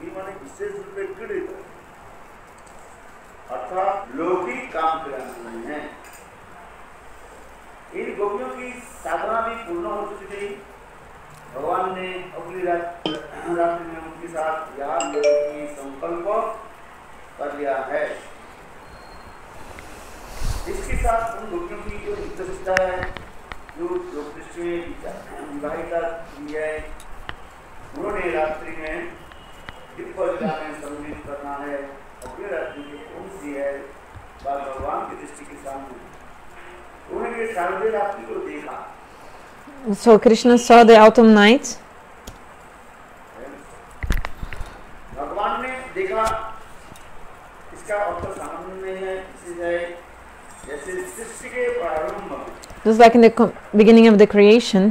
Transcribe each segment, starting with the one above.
दुखी माने विशेष रूप में पीड़ित अर्थात लौकिक काम करना नहीं है। इन गोपियों की साधना भी पूर्ण हो चुकी थी। भगवान ने अगली रात्रि में उनके साथ यहाँ की संकल्प कर लिया है। इसके साथ उन गोपियों की जो निष्ठा है, जो कृष्ण में विवाहिता की है, उन्होंने रात्रि में दिव्य लीला में सम्मिलित करना है। अगली रात्रि की कौन सी है, भगवान की दृष्टि के सामने उन्होंने शारदीय रात्रि को देखा। So Krishna saw the autumn night. भगवान ने देखा, इसका अर्थ सामान्य में है, जैसे सृष्टि के प्रारंभ में, just like in the beginning of the creation.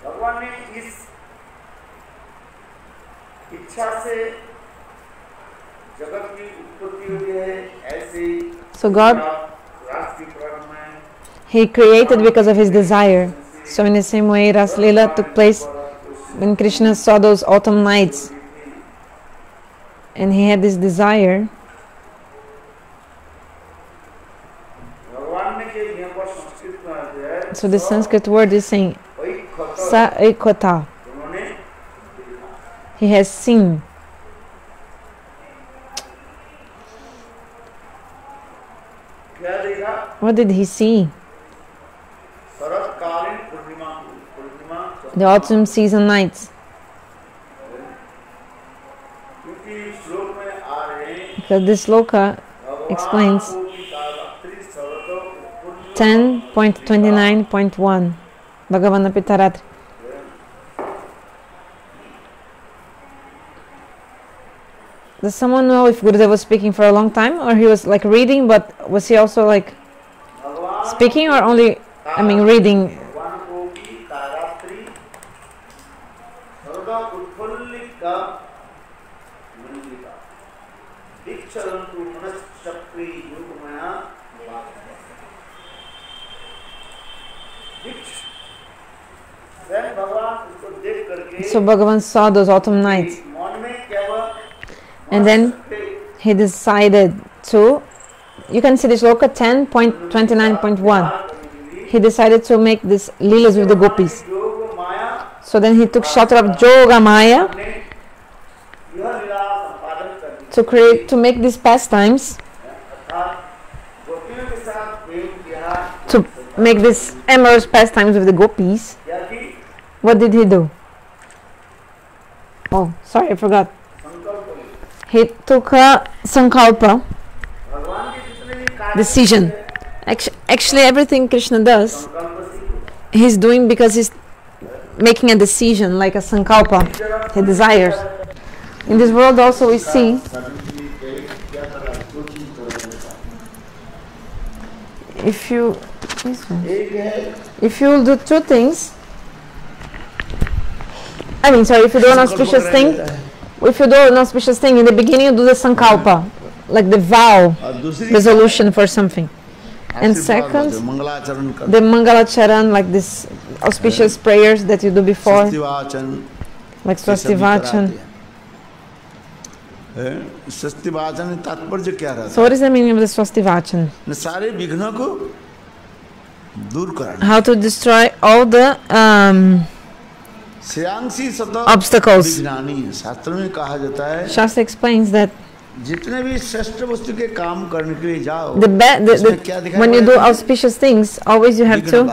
भगवान ने इस इच्छा से जगत की उत्पत्ति हुई है। ऐसे So God, He created because of His desire. So in the same way, Ras Leela took place when Krishna saw those autumn nights, and he had this desire. So the Sanskrit word is saying Sa Ekota. He has seen. What did he see? The autumn season nights. Because this sloka explains 10.29.1 Bhagavana Pitaratri. Does someone know if Gurudev was speaking for a long time, or he was like reading, but was he also like speaking, or only, reading? So Bhagavan saw those autumn nights, and then he decided to, you can see this sloka 10.29.1, he decided to make this leelas with the gopis. So then he took shelter of Yoga Maya to make these pastimes, to make these amorous pastimes with the gopis. What did he do? Oh, sorry, I forgot. He took a sankalpa, decision. Actually, everything Krishna does, he's doing because he's making a decision, like a sankalpa. He desires. In this world also we see if you will do two things, if you do an auspicious thing, in the beginning you do the sankalpa, like the vow, resolution for something. And second, the Mangalacharan, like this auspicious prayers that you do before, like Swastivachan. So what is the meaning of the Swastivachan? How to destroy all the obstacles. Shastra explains that when you do auspicious things, always you have to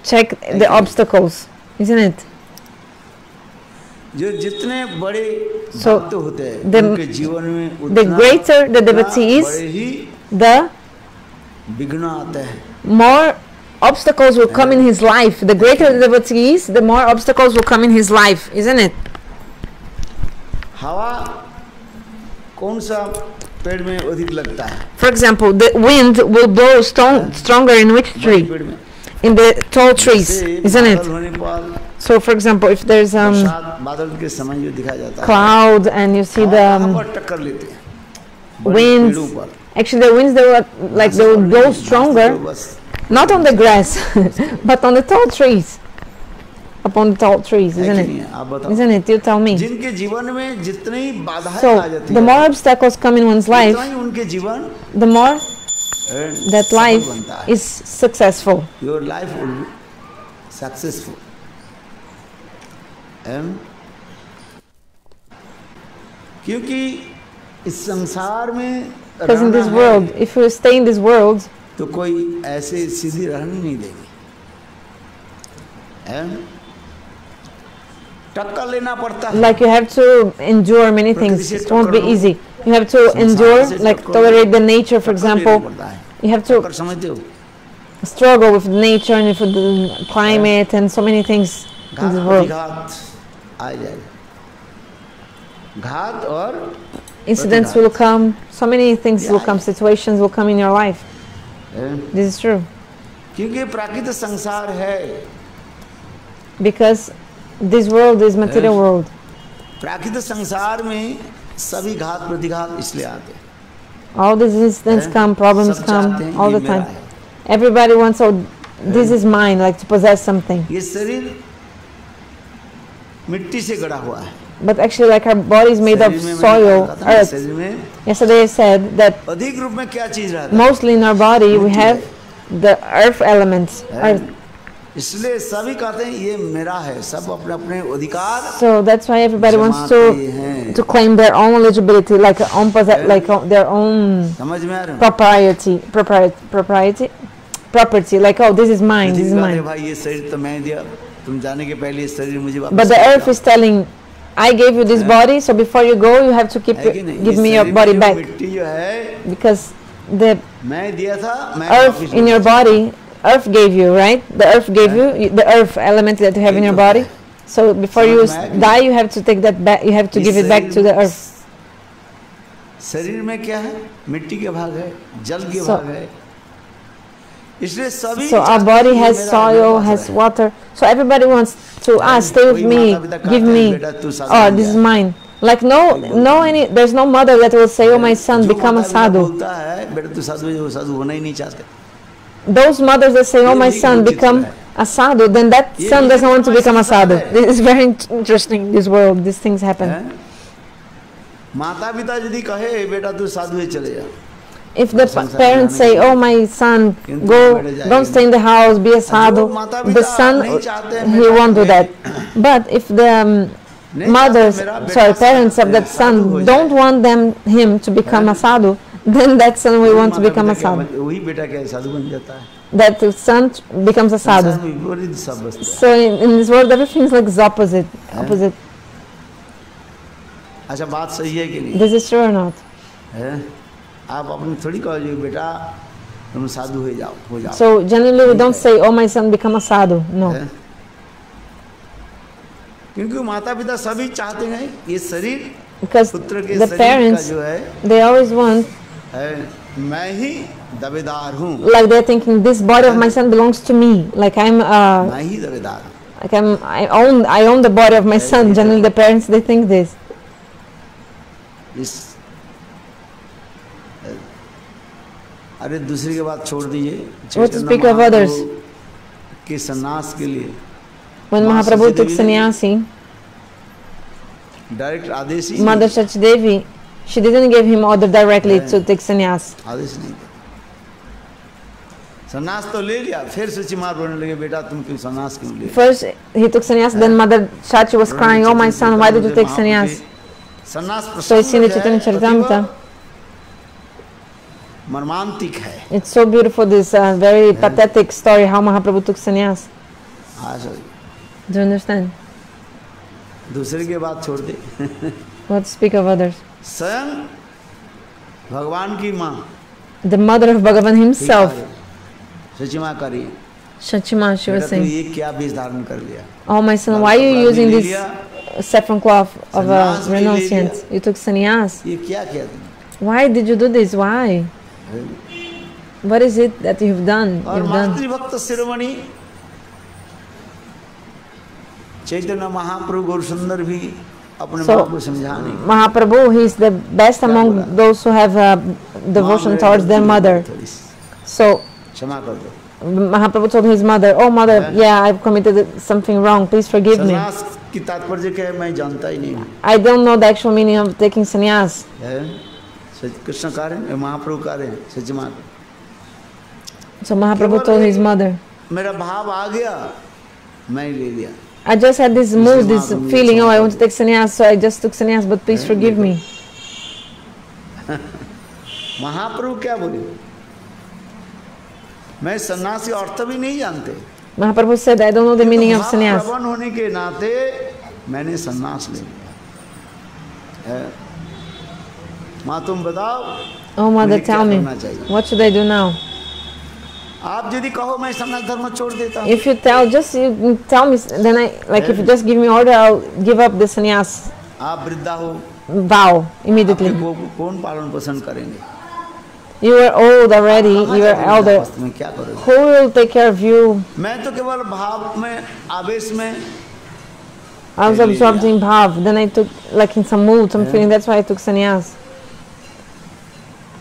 check the obstacles, isn't it? So the greater the devotee is, the more obstacles will come in his life. The greater the devotee is, the more obstacles will come in his life, isn't it? For example, the wind will blow stronger in which tree? In the tall trees, isn't it? So, for example, if there's cloud and you see the winds. Actually, the winds, they were like they would blow stronger, not on the grass, but on the tall trees. Upon the tall trees, isn't it? Isn't it? You tell me. So, the more obstacles come in one's life, the more that life is successful. Your life will be successful. क्योंकि इस संसार में Because in this world, if you stay in this world, तो कोई ऐसे सीधी रहने नहीं देगी. टक्कर लेना पड़ता है. Like you have to endure many things. It won't be easy. You have to endure, like tolerate the nature, for example. You have to struggle with nature and with the climate and so many things in this world. Incidents will come, so many things will come, situations will come in your life. This is true. Because this world is material world. All these incidents come, problems come all the time. Everybody wants, oh, this is mine, like to possess something. But actually, like our body is made of soil, earth. Yesterday I said that mostly in our body we have the earth elements, earth. So that's why everybody wants to claim their own eligibility, like their own property, like, oh, this is mine, this is mine. But the earth is telling, I gave you this body, so before you go, you have to give me your body back. Because the earth in your body, earth gave you, right? The earth gave you, the earth element that you have in your body. So before you die, you have to take that back, you have to give it back to the earth. So our body has soil, has water. So everybody wants to ask, stay with me, give me, oh, this is mine. Like there's no mother that will say, oh, my son, become a sadhu. Those mothers that say, oh, my son, become a sadhu, then that son doesn't want to become a sadhu. This is very interesting in this world, these things happen. If the parents say, oh, my son, go, don't stay in the house, be a sadhu, the son, he won't do that. But if the parents of that son don't want him to become a sadhu, then that son will want to become a sadhu. That son becomes a sadhu. So in this world, everything is like the opposite. This is true or not? So generally we don't say, oh, my son, become a sadhu. No. Because the parents, they always want, like they're thinking, this body of my son belongs to me. Like I own the body of my son. Generally the parents, they think this. What to speak of others? When Mahaprabhu took sannyasi, Mother Shachidevi, she didn't give him order directly to take sannyas. First he took sannyas, then Mother Shachi was crying, oh, my son, why did you take sannyas? So it's in the Chaitanya Charitamrita. It's so beautiful, this very pathetic story how Mahaprabhu took sannyas. Do you understand? What to speak of others? The mother of Bhagavan himself, Shachima, she was saying, oh, my son, why are you using this saffron cloth of a renunciant? You took sannyas. Why did you do this? Why? What is it that you've done? Chaitanya Mahaprabhu गौर सुंदर भी अपने माँ को समझाने। Mahaprabhu, he is the best among those who have devotion towards their mother. So क्षमा कर दो। Mahaprabhu told his mother, "Oh mother, yeah, I've committed something wrong. Please forgive me." संन्यास की तात्पर्य क्या है मैं जानता ही नहीं हूँ। I don't know the actual meaning of taking sannyas. Krishna कह रहे हैं, महाप्रभु कह रहे हैं, सच मात। So Mahaprabhu told his mother, मेरा भाव आ गया, मैं ले लिया। I just had this mood, this feeling, oh, I want to take sannyas, so I just took sannyas, but please forgive me. महाप्रभु क्या बोले? मैं सन्यास के अर्थ भी नहीं जानते। Mahaprabhu said, I don't know the meaning of sannyas. प्रवण होने के नाते मैंने सन्यास ले लिया। माँ तुम बताओ। Oh mother, tell me, what should I do now? आप यदि कहो मैं सन्यास धर्म छोड़ देता हूँ। If you tell, just you tell me, then I, like if you just give me order, I'll give up the sannyas. आप वृद्धा हो। Vow immediately. आपको कौन पालन पोषण करेंगे? You are old already. You are elder. मैं क्या करूँ? Who will take care of you? मैं तो केवल भाव में, आवेश में। I was absorbed in bhav. Then I took, like in some mood, some feeling. That's why I took sannyas.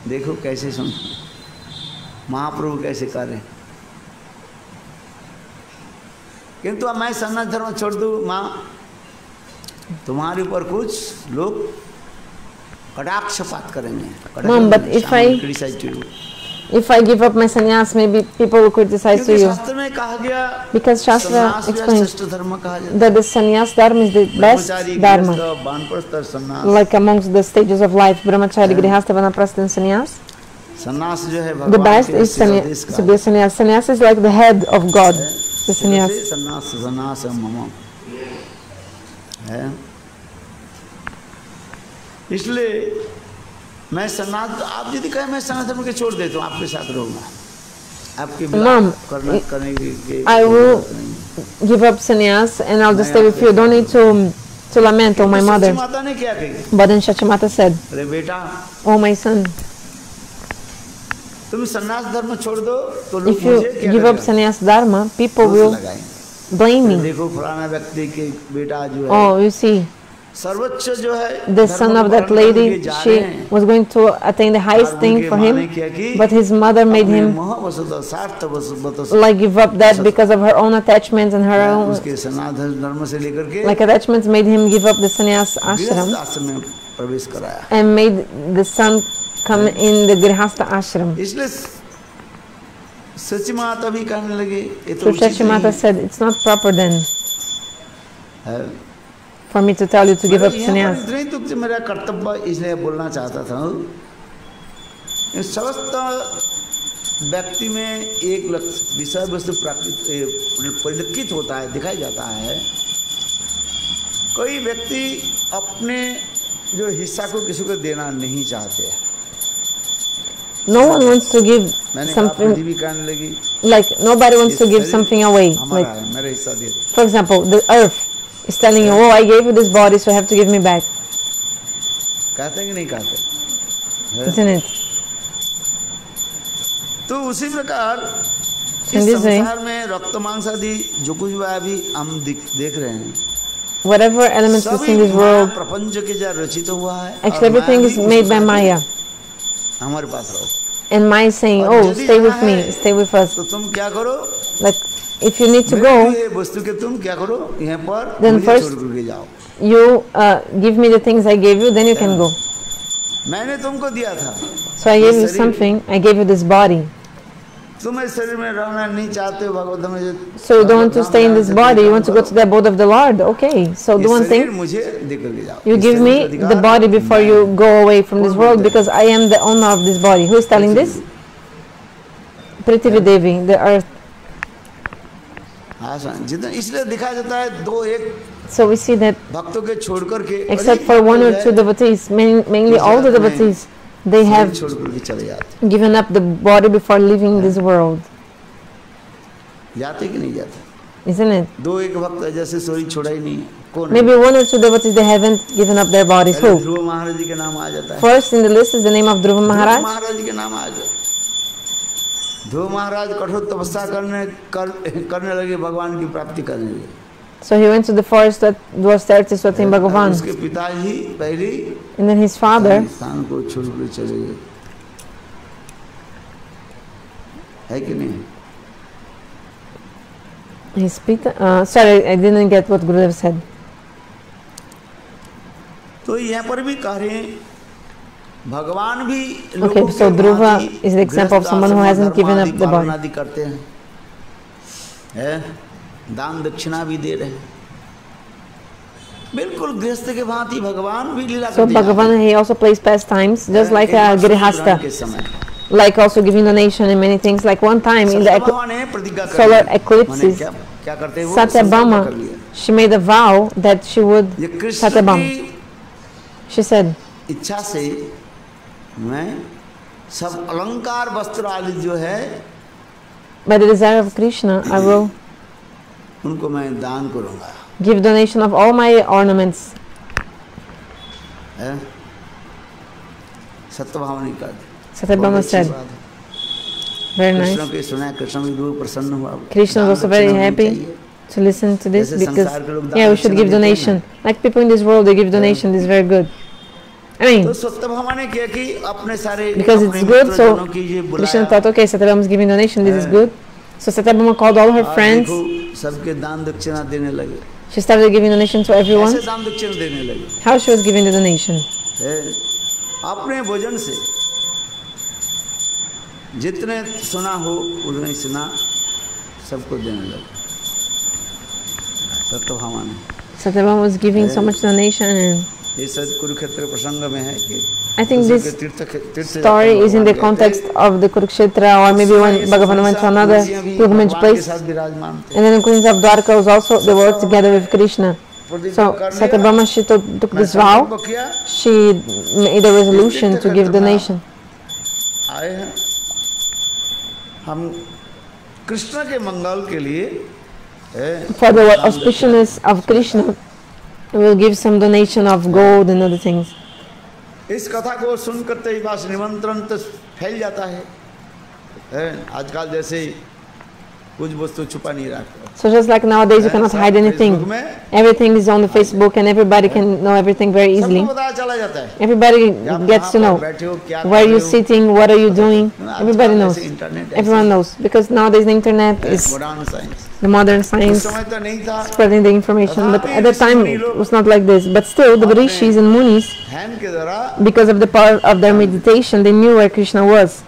देखो कैसे सुन, महाप्रभु कैसे कर रहे। किंतु अब मैं सन्यास धर्म छोड़ दूँ माँ, तुम्हारे ऊपर कुछ लोग कटाक्षपात करेंगे। Mom, but if I give up my sannyas, maybe people will criticize to you. शास्त्र में कहा गया, because Shastra explains that the sannyas dharma is the best dharma. Like amongst the stages of life, brahmachari, grihastha, vanaprastha and sannyas. The best is sannyas. To be a sannyas. Sannyas is like the head of God. The sannyas. इसलिए मैं सन्यास, आप यदि कहें मैं सन्यास धर्म के छोड़ देता हूँ, आपके साथ रहूँगा, आपके Mom, I will give up sannyas and I'll just stay with you. Don't need to lament, oh my mother. But then Shachimata said, oh my son, तुम सन्यास धर्म छोड़ दो तो लोग if you give up sannyas dharma, people will blame me. देखो फलाना व्यक्ति के बेटा जो है, oh you see, the son of that lady, she was going to attain the highest thing for him, but his mother made him like give up that because of her own attachments and her own like attachments made him give up the sannyas ashram and made the son come in the grihastha ashram. So Shachimata said, it's not proper then for me to tell you to give up sannyas. मेरा कर्तव्य इसलिए बोलना चाहता था, समस्त व्यक्ति में एक विषय वस्तु परिलक्षित होता है, दिखाई जाता है। कोई व्यक्ति अपने जो हिस्सा को किसी को देना नहीं चाहते। No one wants to give something, like nobody wants to give something away. Like, for example, the earth is telling you, oh, I gave you this body, so you have to give me back. Isn't it? तो उसी प्रकार इस संसार में रक्त मांस आदि जो कुछ भी हम देख रहे हैं, whatever elements we see in this world, प्रपंच के जो रचित हुआ है, actually everything is made by Maya. हमारे पास रहो. And Maya is saying, oh, stay with me, stay with us. तो तुम क्या करो? Like, if you need to go, then first you give me the things I gave you, then you can go. So I gave you something, I gave you this body. So you don't want to stay in this body, you want to go to the abode of the Lord. Okay, so do one thing. You give me the body before you go away from this world, because I am the owner of this body. Who is telling this? Prithvi Devi, the earth. So we see that except for one or two devotees, mainly all the devotees, they have given up the body before leaving this world. Isn't it? Maybe one or two devotees, they haven't given up their bodies. Who? First in the list is the name of Dhruva Maharaj. ध्रुव महाराज कठोर तपस्या करने लगे भगवान की प्राप्ति करने लगे। So he went to the forest that was there to Swatim Bhagavan. उसके पिताजी पहले And then his father, स्थान को छोड़कर चले गए, है कि नहीं? his sorry, I didn't get what Gurudev said. तो यहाँ पर भी कह रहे हैं भगवान भी Okay, so Dhruva is the example of someone who hasn't given up the body. आदि करते हैं, दान दक्षिणा भी दे रहे हैं, बिल्कुल गृहस्थ के भांति भगवान भी लीला करते हैं. So Bhagavan, he also plays pastimes, just like Girihasta, like also giving donation and many things. Like one time in the solar eclipses, Satyabhama, she made a vow that she would Satyabhama. She said, इच्छा से मैं सब अलंकार वस्त्र आदि जो है, by the desire of Krishna, I will उनको मैं दान करूंगा, give donation of all my ornaments. Satyabhama कर दी. Satyabhama said, very nice. Krishna के सुना, कृष्ण भी बहुत प्रसन्न हुआ. Krishna was also very happy to listen to this because yeah, we should give donation. Like people in this world, they give donation. This is very good. I mean, because it's good, so Krishna thought, okay, Satyabhama is giving donation. This is good. So Satyabhama called all her friends. She started giving donation to everyone. How she was giving the donation? अपने भोजन से जितने सुना हो उतने सुना सबको देने लगे. सत्यभामा ने. Satyabhama was giving so much donation, and ये सब कुरुक्षेत्र प्रसंग में है कि I think this story is in the context of the Kurukshetra, or maybe when Bhagavan went to another pilgrimage place, and then the queens of Dwarka was also, they were together with Krishna. So Satyabhama, she took this vow, she made a resolution to give donation. हम कृष्ण के मंगल के लिए for the auspiciousness of Krishna, we will give some donation of gold and other things. इस कथा को सुनकर ही बस निमंत्रण तो फैल जाता है. आजकल जैसे कुछ वस्तु छुपा नहीं रखता. So just like nowadays you cannot hide anything. Everything is on the Facebook and everybody can know everything very easily. Everybody gets to know where you're sitting, what are you doing. Everybody knows. Everyone knows. Because nowadays the internet is the modern science spreading the information. But at that time it was not like this. But still the Rishis and Munis, because of the power of their meditation, they knew where Krishna was.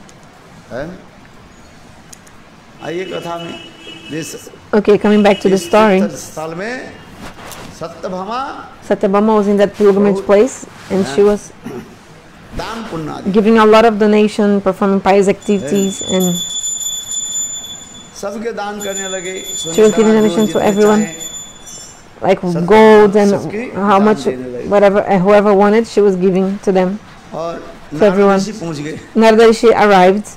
Okay, coming back to the story, Satyabhama was in that pilgrimage place, and she was giving a lot of donation, performing pious activities, and she was giving donation to everyone, like gold and how much, whatever, whoever wanted, she was giving to them, to everyone. Narada Rishi arrived.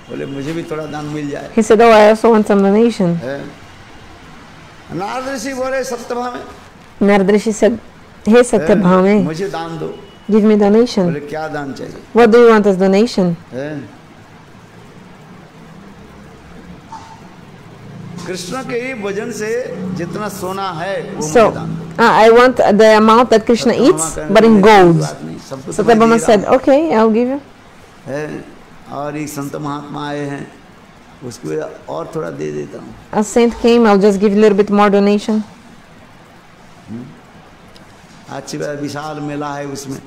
He said, oh, I also want some donation. Narada Rishi said, hey Satyabhama, give me donation. What do you want as donation? So, I want the amount that Krishna eats, but in gold. Satyabhama said, okay, I'll give you. और एक संत महात्मा आए हैं, उसको और थोड़ा दे देता हूँ. A saint came, I'll just give a little bit more donation. अच्छी विशाल मेला है उसमें.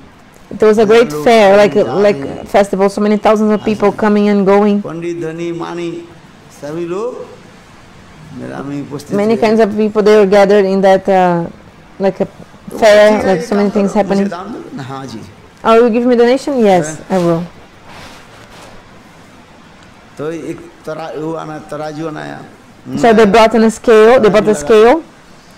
There was a great fair, like festival, so many thousands of people coming and going. पंडित धनी मानी सभी लोग मेला में उपस्थित. Many kinds of people, they were gathered in that like a fair, like so many things happening. हाँ जी. Oh, you give me donation? Yes, I will. तो एक तराजू बनाया. So they brought in a scale. They brought a scale.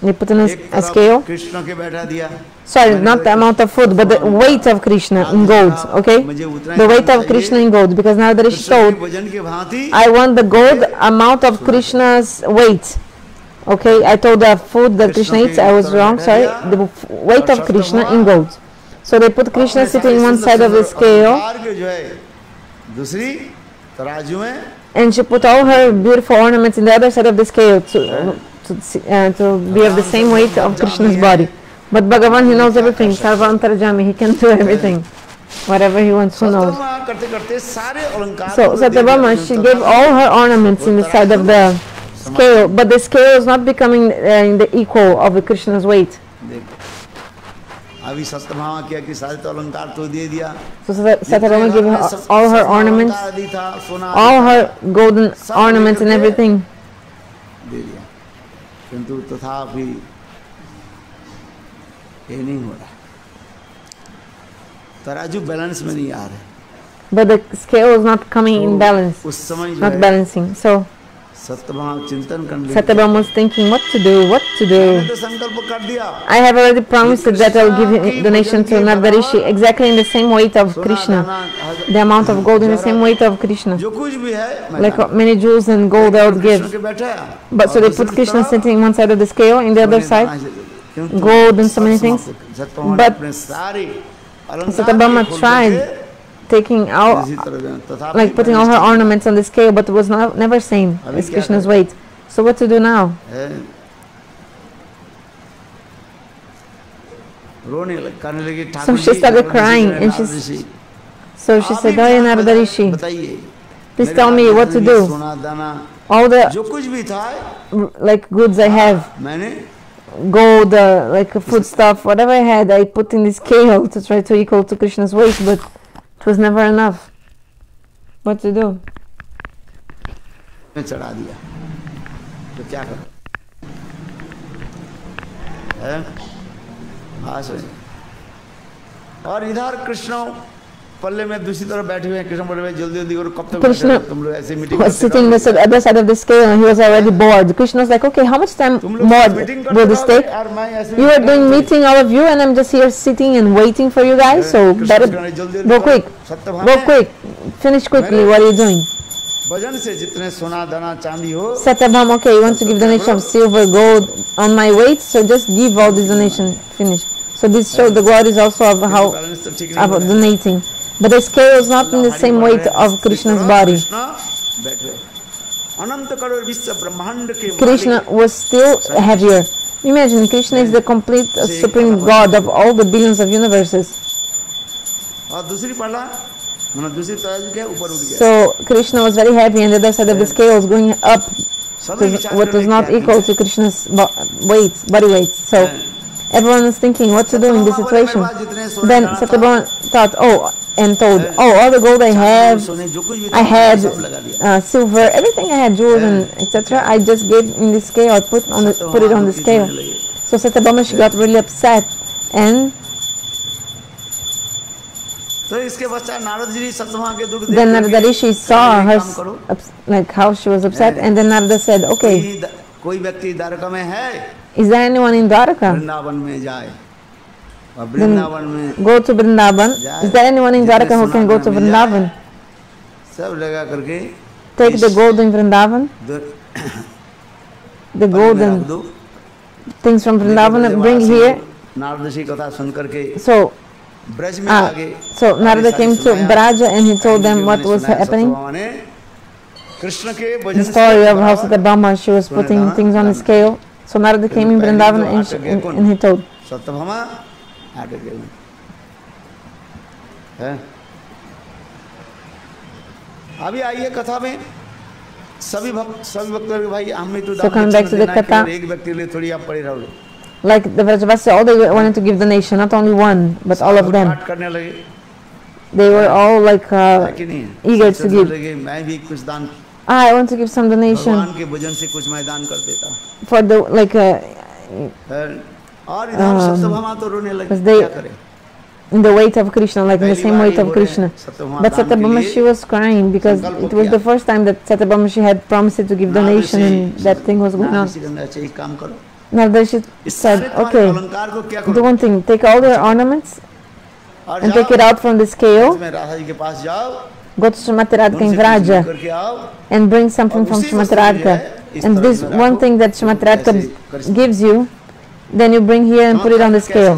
They put in a scale. Krishna के बैठा दिया. Sorry, not the amount of food, but the weight of Krishna in gold. Okay, the weight of Krishna in gold, because now the Rishi told, I want the gold amount of Krishna's weight. Okay, I told the food that Krishna eats. I was wrong. Sorry, the weight of Krishna in gold. So they put Krishna sitting on one side of the scale. And she put all her beautiful ornaments in the other side of the scale, to be of the same weight of Krishna's body. But Bhagavan, he knows everything. Sarva Antarjami, he can do everything. Whatever he wants, who knows. So Satyabhama, she gave all her ornaments in the side of the scale, but the scale is not becoming in the equal of the Krishna's weight. अभी सत्यभामा क्या कि सारे तो अलंकार तो दे दिया। So Satyabhama gave her all her ornaments, all her golden ornaments and everything. दे दिया, किंतु तथापि ये नहीं हो रहा, तराजू बैलेंस में नहीं आ रहा। But the scale is not coming in balance, not balancing. So Satyabhama was thinking what to do. I have already promised that I will give donation to Narada Rishi exactly in the same weight of Krishna, the amount of gold in the same weight of Krishna, like many jewels and gold I would give. But so they put Krishna sitting one side of the scale, in the other side gold and so many things. But Satyabhama tried taking out, like putting all her ornaments on the scale, but it was never same as Krishna's weight. So what to do now? So she started crying, and she said, "Oh, Narada Rishi, please tell me what to do. All the like goods I have, gold, like food stuff, whatever I had, I put in the scale to try to equal to Krishna's weight, but it was never enough. What to do?" और इधर कृष्ण पल्ले में दूसरी तरफ बैठे हुए हैं। कृष्ण बोले भाई जल्दी जल्दी करो, कब तक Krishna तुम लोग ऐसे meeting was sitting on the other side of the scale, and he was already bored. Krishna was like, "Okay, how much time more will this take? You are doing meeting, all of you, and I'm just here sitting and waiting for you guys. So better go quick, finish quickly. What are you doing?" Satyabhama, okay, you want to give donation of silver, gold on my weight, so just give all this donation. Finish. So this shows the glories also of how about donating. But the scale is not in the same weight of Krishna's body. Krishna was still heavier. Imagine, Krishna is the complete supreme God of all the billions of universes. So Krishna was very heavy, and the other side of the scale was going up, what was not equal to Krishna's body weight. So everyone was thinking what to do in this situation. Then Satyabhama thought, all the gold I had silver, everything I had, jewels and etc. I just gave in the scale, I put it on the scale. So Satyabhama, she got really upset, and then Narada Rishi saw her, like how she was upset, and then Narada said, "Okay, is there anyone in Dwarka? Then go to Vrindavan. Is there anyone in Dwarka who can go to Vrindavan? Take the gold in Vrindavan, the golden things from Vrindavan, and bring here." So Narada came to Braja, and he told them what was happening. The story of how Satyabhama, she was putting things on the scale. So Narada came in Vrindavan, and he told. अभी आइए कथा में सभी भक्त भाई हम तो coming back to the katha, एक व्यक्ति के लिए थोड़ी आप पड़े रहो। Like the Vrajavasi, all they wanted to give donation, not only one, but all of them. They were all like eager to give. I want to give some donation for the like. Because they in the weight of Krishna, like in the same weight of Krishna. But Satyabhama, she was crying because it was the first time that Satyabhama, she had promised to give donation, and that thing was going on. Narada Rishi said, "Okay, do one thing, take all their ornaments and take it out from the scale, go to Srimati Radhika in Vraja and bring something from Srimati Radhika. And this one thing that Srimati Radhika gives you, then you bring here and put it on the scale."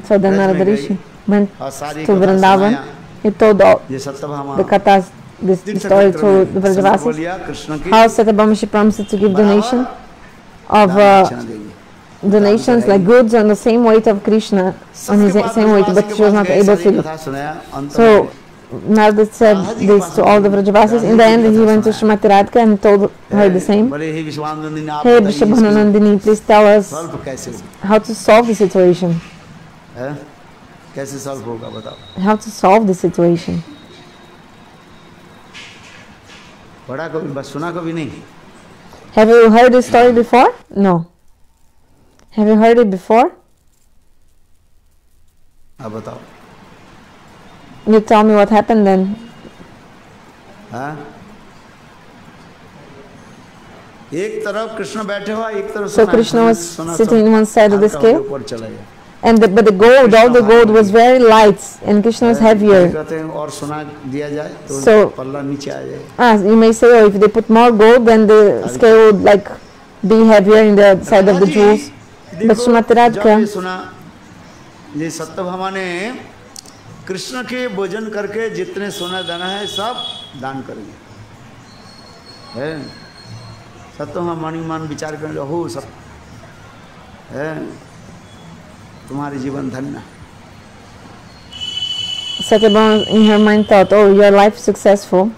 So then Narada Rishi went to Vrindavan. He told all the kathas this story to the Vrajavasis, how Satyabhama promised to give donation of donations like goods on the same weight of Krishna, on his same weight, but she was not able to do. So Narada said this to all the Vrajavasis. In the end, he went to Srimati Radhika and told her the same. Hey Vrishabhananandini, please tell us how to solve the situation. How to solve the situation. Have you heard this story before? No. Have you heard it before? You tell me what happened then. So Krishna was sitting on one side of the scale, and but the gold, all the gold was very light, and Krishna was heavier. So you may say, oh, if they put more gold, then the scale would like be heavier in the side of the jewels. But Srimati Radhika, Krishna के भोजन करके जितने सोना दाना है सब दान करेंगे, है सत्वम मणिमान विचार करेंगे, हो सब है, तुम्हारी जीवन धन्य. Satyabhama in her mind thought, oh, your life successful.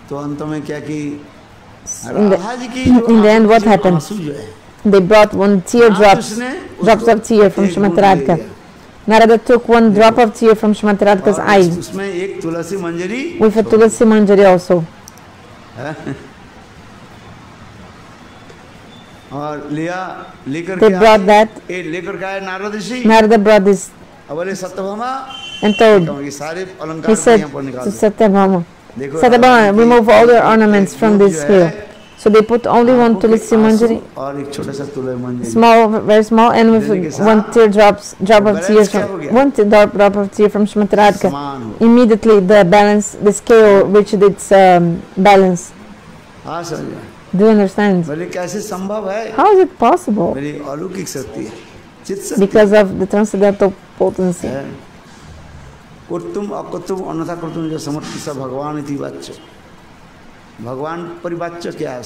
तो अंत में क्या कि in the end what happened? They brought one drops of tear from Srimati Radhika. Narada took one drop of tear from Srimati Radhika's eye with a tulasi manjari also. They brought that. Narada brought this and told. He said to Satyabhama, Satyabhama, remove all your ornaments from this scale. So they put only one tulasi manjari, small, very small, and with one drop of tear from Srimati Radhika. Immediately the scale reached its balance. Do you understand? How is it possible? Because of the transcendental potency. भगवान परिवाच्य क्या है,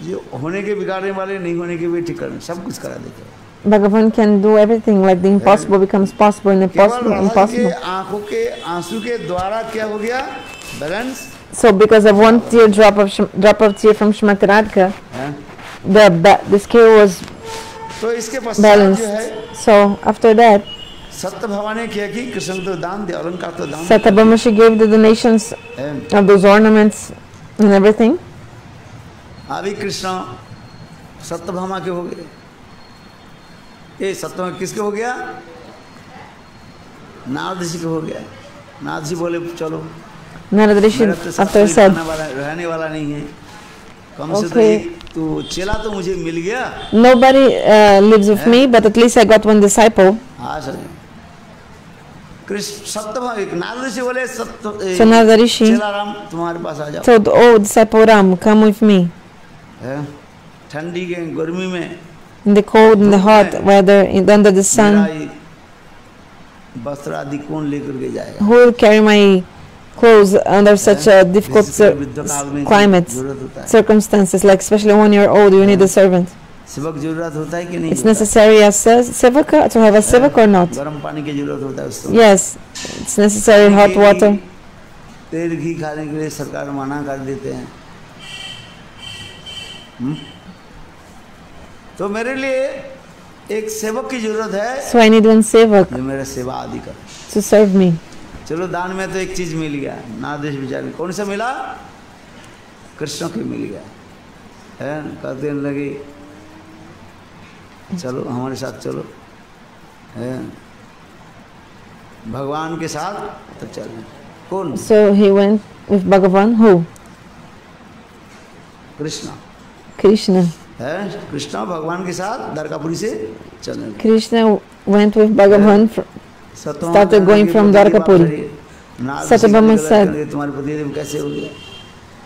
जो होने के बिगाड़ने वाले नहीं होने के भी ठीक करने सब कुछ करा देते हैं. Bhagavan can do everything, like the impossible becomes possible and the possible impossible. आंखों के आंसू के द्वारा क्या हो गया? Balance. So because of one drop of tear from Srimati Radhika, the scale was balanced. So after that, Satyabhama gave the donations of those ornaments and everything. अभी कृष्ण सत्यभामा के हो गए. ये सत्यभामा किसके हो गया? नारद ऋषि के हो गया. नारद ऋषि बोले चलो. Narada Rishi after said, रहने वाला नहीं है. कम से कम तो चेला तो मुझे मिल गया. Nobody lives with me, but at least I got one disciple. हाँ sir. So Narada Rishi told, oh disciple Ram, come with me. In the cold, in the hot weather, under the sun. Who will carry my clothes under such a difficult climate, circumstances, like especially when you're old, you need a servant. It's necessary as sevaka to have a sevak or not? Yes, it's necessary hot water. So I need one sevak to serve me. चलो दान में तो एक चीज मिल गया. नादेश विचार में कौन सा मिला? कृष्ण को मिल गया. है कहते लगे चलो हमारे साथ चलो, भगवान के साथ तो चल. कौन? So he went with Bhagavan. Who? Krishna. Krishna. है कृष्णा भगवान के साथ द्वारकापुरी से चलने. Krishna went with Bhagavan. Started going from Dwarkapuri. Satyabhama said. तुम्हारे पति कैसे हो गया?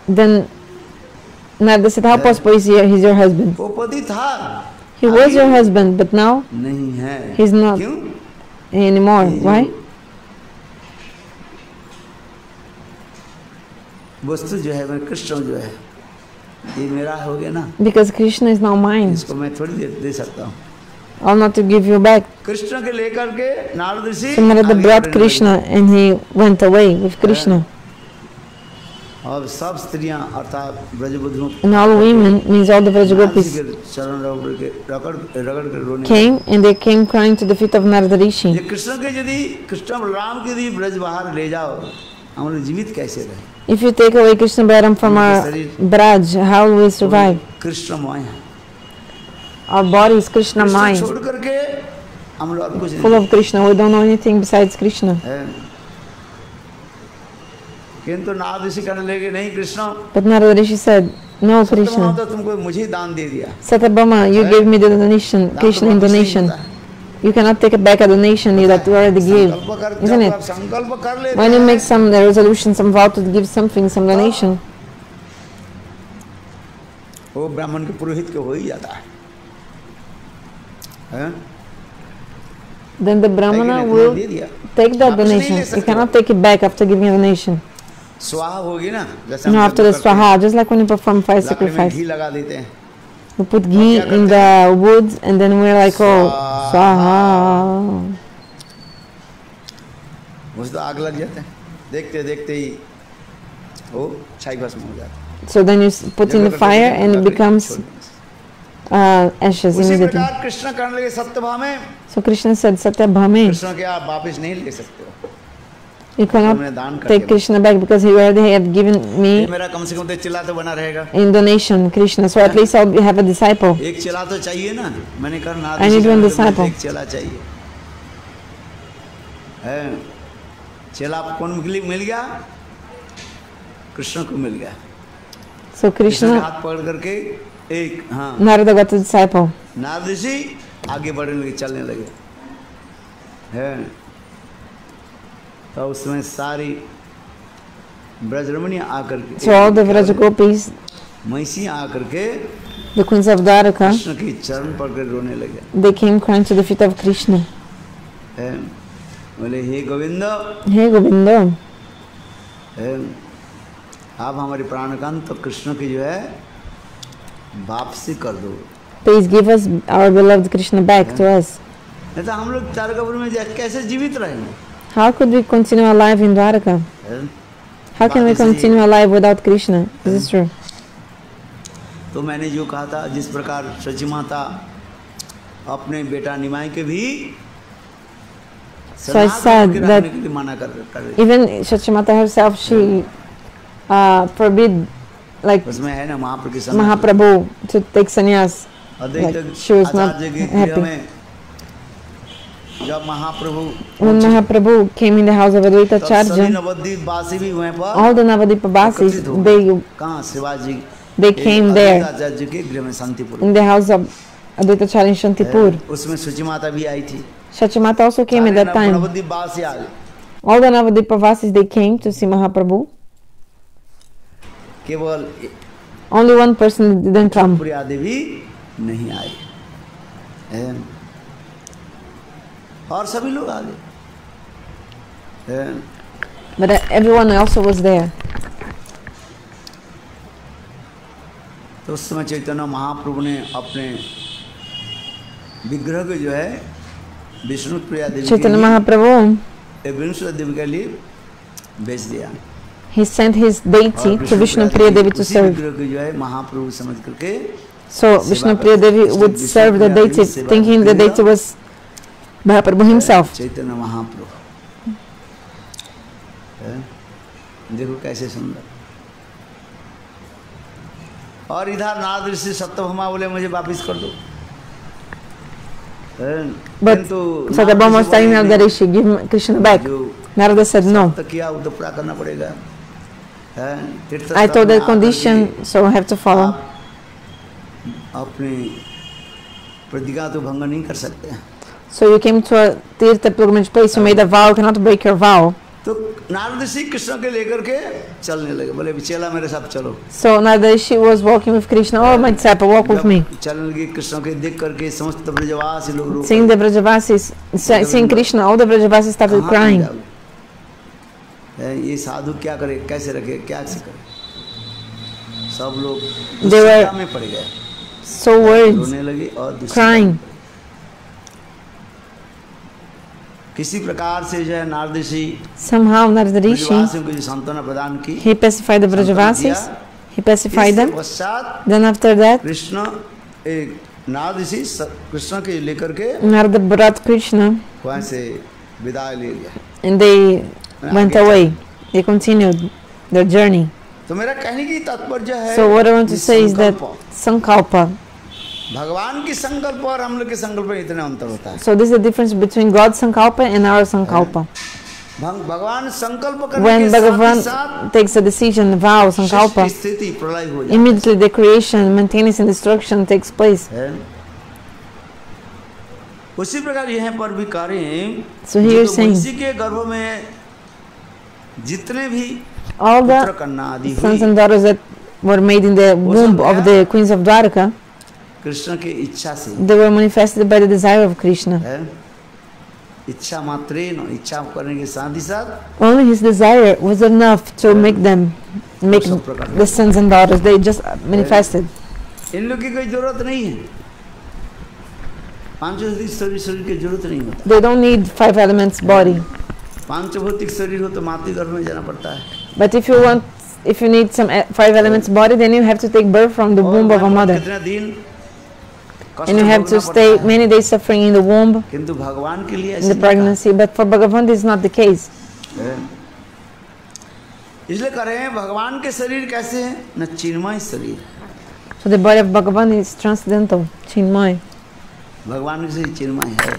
Then Narada said, how possible is he's your husband? वो पति था. He was your husband, but now नहीं है. He's not anymore. Why? वस्तु जो है, मैं कृष्ण जो है ये मेरा हो गया ना, because Krishna is now mine. इसको मैं थोड़ी देर दे सकता हूँ। I'll not to give you back. Krishna के लेकर के नारद ऋषि So Narada brought Krishna and he went away with Krishna. और सब स्त्रियां अर्थात ब्रजबधु And all women, means all the Vrajagopis, चरण रगड़ के रोने came and they came crying to the feet of Narada Rishi. ये कृष्ण के यदि कृष्ण बलराम के यदि ब्रज बाहर ले जाओ, हम लोग जीवित कैसे रहे? If you take away Krishna Balaram from our Braj, how will we survive? Krishna Maya, Our body is Krishna mind, छोड़ करके हम लोग कुछ full of Krishna. We don't know anything besides Krishna. किंतु नारद ऋषि कहने लगे नहीं Krishna, But Narada Rishi said, no Krishna. तो तुमको मुझे दान दे दिया, Satyabhama, you gave me the donation, Krishna in donation. You cannot take it back a donation that you already gave, isn't it? संकल्प कर ले, When you make some resolution, some vow to give something, some donation, वो ब्राह्मण के पुरोहित के हो ही जाता है, then the Brahmana will take that donation. You cannot take it back after giving a donation. स्वाहा होगी ना, No, after the swaha, just like when you perform fire sacrifice, घी लगा देते हैं, we put ghee in the wood and then we're like, oh, swaha. मुझे तो आग लग जाते हैं, देखते देखते ही वो छाई भस्म हो जाता है। So then you put in the fire and it becomes ashes उसी immediately. प्रकार कृष्ण करने लगे सत्यभामे, So Krishna said, Satyabhame, Krishna के आप वापस नहीं ले सकते हो, you cannot take Krishna back because he already had given ये me मेरा कम से कम तो चिल्ला तो बना रहेगा, in donation Krishna. So at least I'll have a disciple. एक चिल्ला तो चाहिए ना, मैंने कहा ना I need one disciple. एक चिल्ला चाहिए है, चिल्ला कौन मिल गया? कृष्ण को मिल गया, So कृष्ण के Krishna, हाथ पकड़ करके एक, हाँ, Narada got a disciple. Narad ऋषि आगे बढ़ने लगे, चलने लगे हैं, तो उसमें सारी ब्रजरमणियां आकर के, So all the Vrajagopis, महिषी आकर के the queens of Dwaraka, Krishna की चरण पकड़ रोने लगे, they came crying to the feet of Krishna. हैं, बोले हे गोविंद, Hey Govinda, हैं, आप हमारे प्राणकांत तो कृष्ण की जो है वापसी कर दो, please give us our beloved Krishna back to us. नहीं तो हम लोग द्वारकापुर में कैसे जीवित रहेंगे? How could we continue our life in Dwaraka? हैं? How can we continue our life without Krishna? This is true. तो मैंने जो कहा था, जिस प्रकार सची माता अपने बेटा निमाई के भी So I said that मना कर even Shachimata herself, she forbid like उसमें है ना महाप्रभु की Mahaprabhu to take sannyas. Advaita Like, she was not आचार्य के happy. गृह में जब महाप्रभु When Mahaprabhu came in the house of Advaita तब सभी Acharya, नवद्वीप वासी भी वहाँ पर all the Navadvipa Vasis, कहाँ शिवाजी they came there आचार्य के गृह में Shantipur, in the house of Advaita Acharya in Shantipur. उसमें सुचि माता भी आई थी, Shachimata also came at that time. Nabadwip वासी आ गए, All the Navadvipa Vasis, they came to see Mahaprabhu. केवल Only one person didn't come. पूरी आदि भी नहीं आए, और सभी लोग आ गए, But everyone also was there. तो उस समय चैतन्य महाप्रभु ने अपने विग्रह को जो है विष्णु प्रिया देवी Chaitanya Mahaprabhu, विष्णु देवी के लिए भेज दिया, he sent his deity to Vishnu Priya Devi to उसी serve. विग्रह को जो है महाप्रभु समझ करके So Vishnu Priya Devi would serve the deity, thinking the deity was Mahaprabhu himself. Chaitanya Mahaprabhu, देखो कैसे सुंदर। और इधर नारद ऋषि सत्यभामा बोले मुझे वापिस कर दो, But Satyabhama was telling Narada Rishi, give Krishna back. Narada said no. किया वो तो पूरा करना पड़ेगा, I told that condition, so I have to follow. अपनी प्रतिज्ञा तो भंग नहीं कर सकते। So you came to a Tirtha pilgrimage place, you made a vow, you cannot break your vow. तो नारद ऋषि कृष्ण के लेकर के चलने लगे, बोले चला मेरे साथ चलो। So Narada Rishi was walking with Krishna. Oh, my disciple, walk with me. चलने लगे, कृष्ण के देख करके समस्त ब्रजवासी लोग Seeing the Brajavasis, seeing Krishna, all the Brajavasis started crying. ये साधु क्या करे, कैसे रखे, क्या करे? सब लोग They were दुश्चिंता में पड़ गए, so worried, रोने लगे और दुश्चिंता crying. में पड़ गए। किसी प्रकार से जो है नारद ऋषि Somehow Narada Rishi, ब्रजवासियों को जो सांत्वना प्रदान की, he pacified the Brajavasis, he pacified इसके them. पश्चात Then after that, कृष्ण एक नारद ऋषि कृष्ण के लेकर के Narada brought Krishna वहां से विदाई ले लिया। and they went away. They continued their journey. तो मेरा कहने की तात्पर्य है, So what I want to say is that संकल्प, Sankalpa. भगवान की संकल्प और हम लोग के संकल्प में इतना अंतर होता है। So this is the difference between God's Sankalpa and our Sankalpa. भगवान संकल्प करने When के साथ ही Bhagavan साथ takes a decision, vow, Sankalpa, स्थिति प्रलय हो जाती immediately the creation, maintenance and destruction takes place. है। उसी प्रकार यहाँ पर भी कार्य, So here you're saying, उसी के गर्भ में जितने भी all पुत्र the कन्या आदि sons हुई, and daughters that were made in the womb of the queens of Dwarka, Krishna की इच्छा से they were manifested by the desire of Krishna. है। इच्छा मात्रेन, इच्छा करने के साथ ही साथ Only his desire was enough to make the sons and daughters. They just manifested. इन लोग की कोई जरूरत नहीं है, पांच भौतिक शरीर की जरूरत नहीं होता। They don't need 5 elements body. पांच भौतिक शरीर हो तो मातृ गर्भ में जाना पड़ता है। But if you need some 5 elements body, then you have to take birth from the womb of a mother. कितना दिन And you have to stay many days suffering in the womb, किंतु भगवान के लिए in the pregnancy. But for Bhagavan, this is not the case. इसलिए कह रहे हैं भगवान के शरीर कैसे हैं, न चिन्मय शरीर। So the body of Bhagavan is transcendental, Chinmay. भगवान के शरीर चिन्मय है,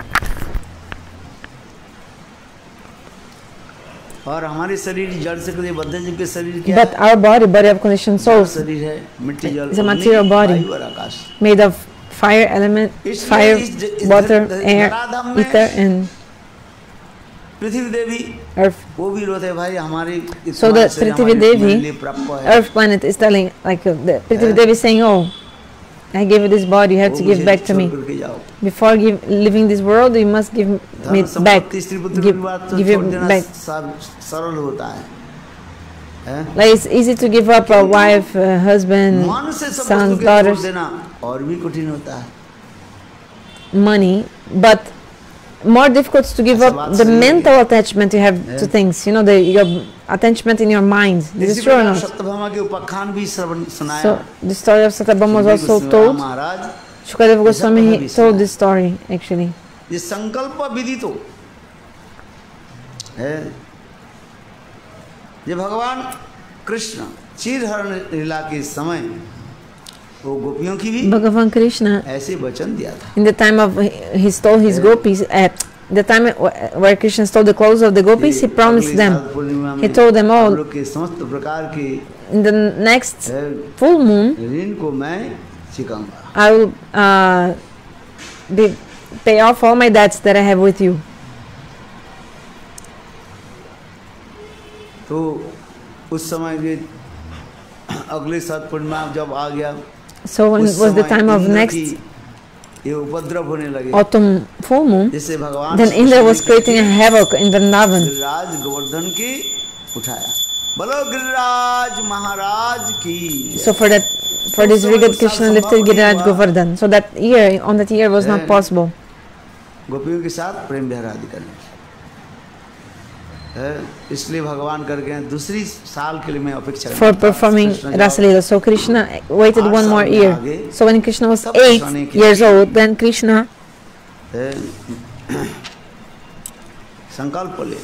और हमारे शरीर जड़ से कभी बद्ध जीव के शरीर क्या But our body of conditioned souls, शरीर है, मिट्टी जल is a material body वायु और आकाश। made of fire element, fire, water, air, ether, and Prithvi Devi earth. वो भी रोते हैं भाई हमारी So the Prithvi Devi, Earth planet, is telling, like the Prithvi Devi is saying, "Oh, I gave you this body. You have to give back to me. Before leaving this world, you must give me back. Give it back." सरल होता है, Like it's easy to give up a wife, husband, मन से सब sons, वस्तु daughters, देना और भी कठिन होता है। money, but more difficult to give up the mental attachment you have to things. You know, your attachment in your mind. This is true or not? Satyabhama के उपाख्यान भी सुनाया। So the story of Satyabhama was also told. Maharaj Shukadeva Goswami he told this story actually. ये संकल्प विधि तो है, ये भगवान कृष्ण क्षीरहरण लीला के समय वो गोपियों की भी Bhagavan Krishna, ऐसे वचन दिया था। in the time of he stole his gopis, at the time where Krishna stole the clothes of the gopis, he promised them. He told them all, के समस्त प्रकार के in the next full moon, ऋण को मैं चुकाऊंगा। I will pay off all my debts that I have with you. तो उस समय भी अगले सात पूर्णिमा जब आ गया, So when it was the time of next ये उपद्रव होने लगे, autumn full moon, जिससे भगवान then Indra was creating a havoc in Vrindavan. Giriraj Govardhan की उठाया, बोलो गिरिराज महाराज की। So for this reason Krishna lifted Giriraj Govardhan. So that year, on that year was not possible. गोपियों के साथ प्रेम विहार आदि करने, इसलिए भगवान करके दूसरी साल के लिए मैं अपेक्षा for performing Rasa Leela. So Krishna waited one more year. So when Krishna was 8 years old, then Krishna संकल्प ले,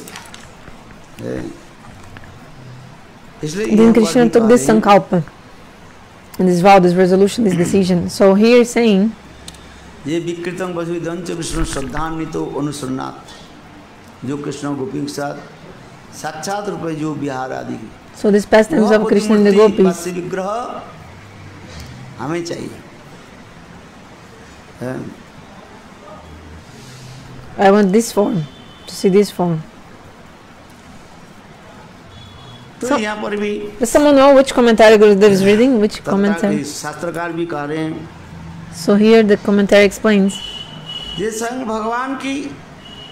then Krishna took this sankalpa and this vow, this resolution, this decision. So here is saying, ये विकृतं वसुविधं च विष्णु श्रद्धान्वितो अनुसरणात्, जो कृष्ण गोपियों के साथ साक्षात रूप में जो विहार आदि, so this pastimes of Krishna and the gopis, विग्रह हमें चाहिए। I want this form, to see this form. तो यहाँ पर भी Does someone know which commentary Gurudev is reading? Which commentary? शास्त्रकार भी कह रहे हैं, So here the commentary explains, ये स्वयं भगवान की,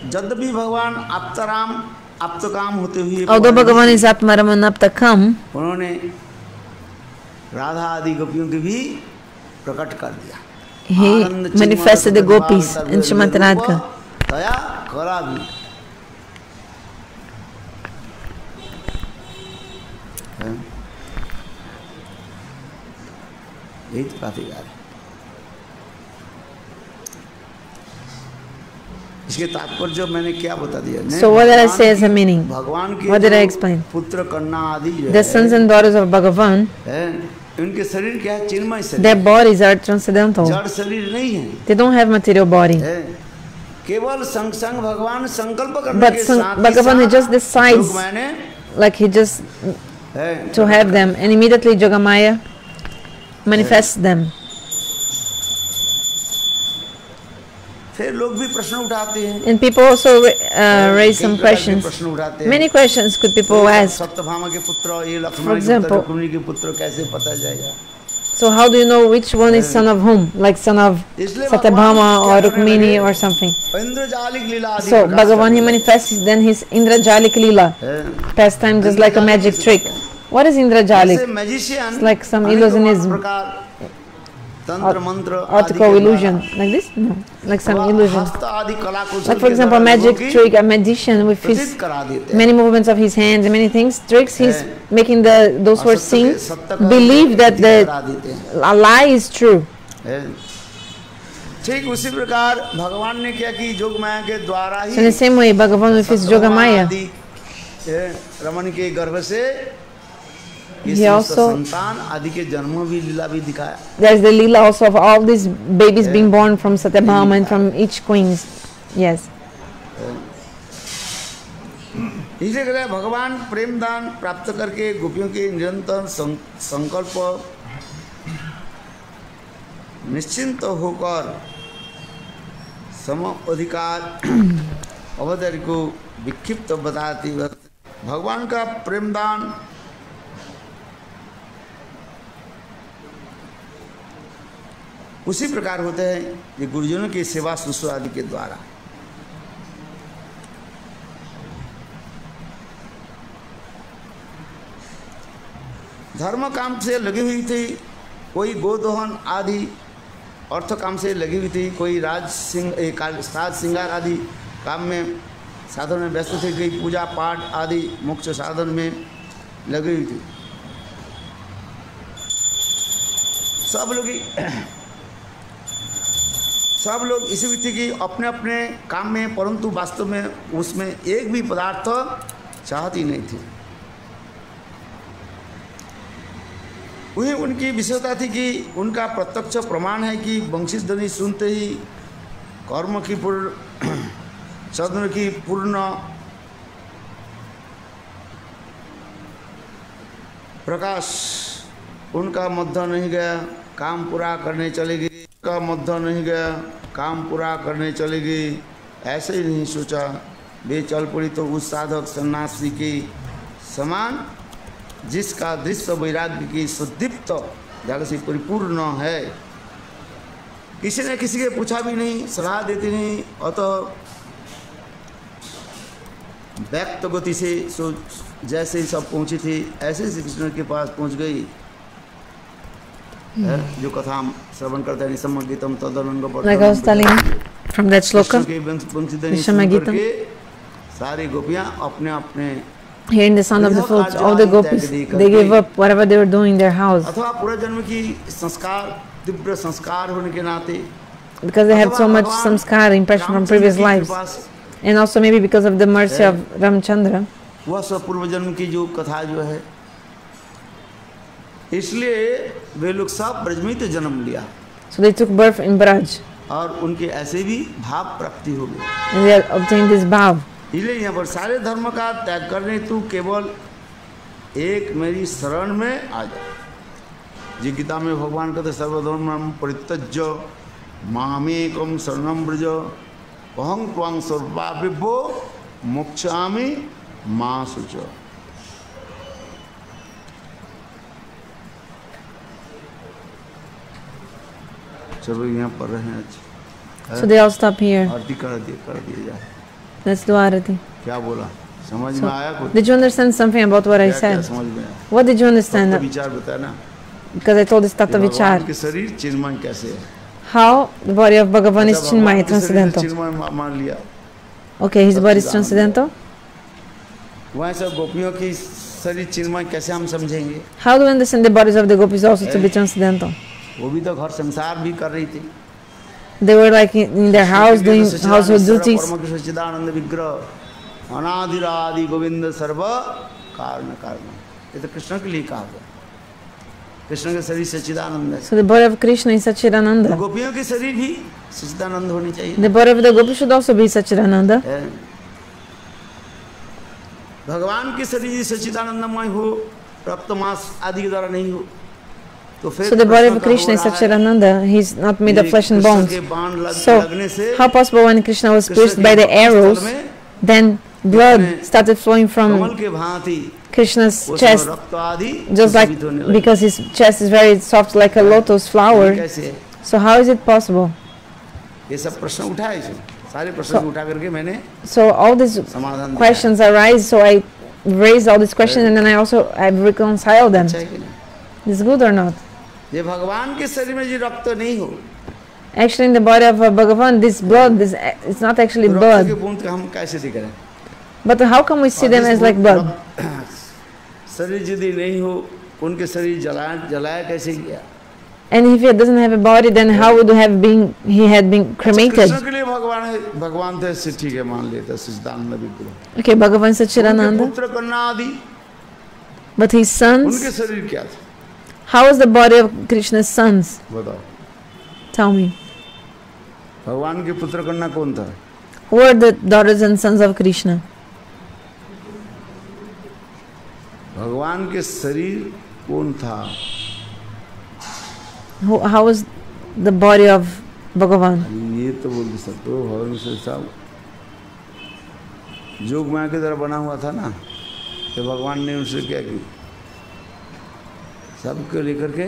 यद्यपि भगवान आप्तराम आप्तकाम होते हुए, although Bhagavan is Atmaram and Aptakam, उन्होंने राधा आदि गोपियों की भी प्रकट कर दिया। He manifested the gopis in Srimati Radhika. दया करा भी यही तो काफी यार है। इसके तात्पर्य जो मैंने क्या बता दिया। So what did I say as a meaning? भगवान के What did I explain? पुत्र कन्या आदि जो The sons and daughters of Bhagavan, उनके शरीर क्या है? चिन्मय शरीर। their bodies are transcendental. जड़ शरीर नहीं है। They don't have material body. केवल संग संग भगवान संकल्प करने But के साथ Bhagavan, he just decides, like he just to have them, and immediately Jogamaya manifests them. फिर लोग भी प्रश्न उठाते हैं। And people also raise some questions. Many questions could people ask. Satyabhama के पुत्र ये लक्ष्मण For example, रुक्मिणी के पुत्र कैसे पता जाएगा? So how do you know which one is son of whom? Like son of Satyabhama or Rukmini or something. So Bhagavan, he manifests then his Indrajalik Leela, pastime just like a magic trick. What is Indrajalik? It's like some illusionism, optical illusion, like this? No, like some illusion. Like for example, a magic trick, a magician with his many movements of his hands and many things, tricks, he's making those who are seeing believe that a lie is true. ठीक उसी प्रकार भगवान ने क्या की जोगमाया के द्वारा ही So in the same way, Bhagavan with his Jogamaya, Raman के गर्भ से he also, संतान आदि के जन्म भी लीला भी दिखाया. There's the Leela also of all these babies being born from Satyabhama and from each queen. Yes. इसलिए कहते हैं भगवान प्रेम दान प्राप्त करके गोपियों के निरंतर संकल्प निश्चिंत होकर सम अधिकार अवतारी को विक्षिप्त बताती भगवान का प्रेम दान उसी प्रकार होते हैं ये गुरुजनों की सेवा शुश्रूषा आदि के द्वारा. धर्म काम से लगी हुई थी, कोई गोदोहन आदि अर्थ काम से लगी हुई थी, कोई साज श्रृंगार आदि काम में साधन में व्यस्त थी, कोई पूजा पाठ आदि मोक्ष साधन में लगी हुई थी. सब लोग इसी भी थे कि अपने अपने काम में, परंतु वास्तव में उसमें एक भी पदार्थ चाहती नहीं थी. वही उनकी विशेषता थी कि उनका प्रत्यक्ष प्रमाण है कि वंशीध्वनि सुनते ही कर्म की सदन की पूर्ण प्रकाश उनका मध्य नहीं गया, काम पूरा करने चलेगी, का मध्य नहीं गया, काम पूरा करने चलेगी, ऐसे ही नहीं सोचा. वे चल पड़ी तो उस साधक सन्यासी के समान जिसका दृश्य वैराग्य की सुदीप्त जल से परिपूर्ण है. किसी ने किसी के पूछा भी नहीं, सलाह देती नहीं, अतः व्यक्त गति से जैसे ही सब पहुंची थी ऐसे श्री कृष्ण के पास पहुंच गई. जो कथा श्रवण करते हैं निसम GITAM तदरंग like I was telling from that shloka, सारी गोपियां अपने अपने hearing the sound of the flutes, all the gopis, they gave up whatever they were doing in their house. अथवा पूरा जन्म की संस्कार तीव्र संस्कार होने के नाते, because they had so much samskar impression from previous lives, and also maybe because of the mercy of Ramchandra, वह सब पूर्व जन्म की जो कथा जो है, इसलिए वे लोग सब ब्रज में जन्म लिया. So they took birth in Braj, और उनके ऐसे भी भाव प्राप्ति हो गई, and they obtained this bhav. इसलिए यहाँ पर सारे धर्म का त्याग करने तू केवल एक मेरी शरण में आ जा. जी गीता में भगवान कहते सर्वधर्म परित्यज्य मामेकम शरणं व्रज अहं त्वां सर्वाभिभो मोक्षामि मा शुच. चलो यहाँ पर रहे हैं. So they all stop here. आरती कर दिए जाए. Let's do arati. क्या बोला, समझ में आया कुछ? Did you understand something about what I said? समझ में आया? What did you understand? विचार बताया ना. because I told this Tata भगवान Vichar. के शरीर चिन्मय कैसे है? How the body of Bhagavan is अच्छा, Chinmay, भगवान के शरीर transcendental. चिन्मय मान लिया, Okay, his body is transcendental. वहाँ सब गोपियों की शरीर चिन्मय कैसे हम समझेंगे? How do we understand the bodies of the gopis also to be transcendental? वो भी तो घर संसार भी कर रही थी, They were like in their house doing household duties. परम कृष्ण सच्चिदानंद विग्रह अनादिरादि गोविंद सर्व कारण कारण, ये तो कृष्ण के लिए कहा गया। कृष्ण के शरीर सच्चिदानंद है, So the body of Krishna is Sachidananda. गोपियों के शरीर भी सच्चिदानंद होनी चाहिए। The body of the gopis should also be Sachidananda. भगवान के शरीर सच्चिदानंदमय हो, रक्त मांस आदि के द्वारा नहीं हो, तो फिर So the body of Krishna is Sachidananda. He's not made of flesh and bones. So how possible when Krishna was pierced by the arrows, then blood started flowing from कमल के भांति Krishna's उसमें chest, रक्त आदि just like प्रसारित होने लगे। because his chest is very soft like a lotus flower. कैसे है? So how is it possible? ये सब प्रश्न उठाए इसमें, सारे प्रश्न उठा करके मैंने So all these समाधान दिया। questions arise. So I raised all these questions and then I've reconciled them. अच्छा है कि नहीं? Is good or not? ये भगवान के शरीर में जो रक्त नहीं हो, Actually, in the body of Bhagavan, this blood, it's not actually तो रक्त blood. के बूंद का हम कैसे दिख रहे हैं? But how come we see them as like blood? शरीर यदि नहीं हो, उनके शरीर जलाया कैसे गया? And if he doesn't have a body, then how would he had been cremated? Krishna के लिए भगवान थे, ठीक है मान लेते सच्चिदानंद विग्रह। Okay, Bhagavan Sachidananda. पुत्र कन्या आदि, But his sons, उनके शरीर क्या थे? how is the body of Krishna's sons? बताओ। Tell me. भगवान के पुत्र कन्या कौन था? Who are the daughters and sons of Krishna? भगवान के शरीर कौन था? How was the body of Bhagavan? ये तो बोल सकते हो, भगवान के साहब जोग माया के द्वारा बना हुआ था ना, तो भगवान ने उनसे क्या किया? सबको लेकर के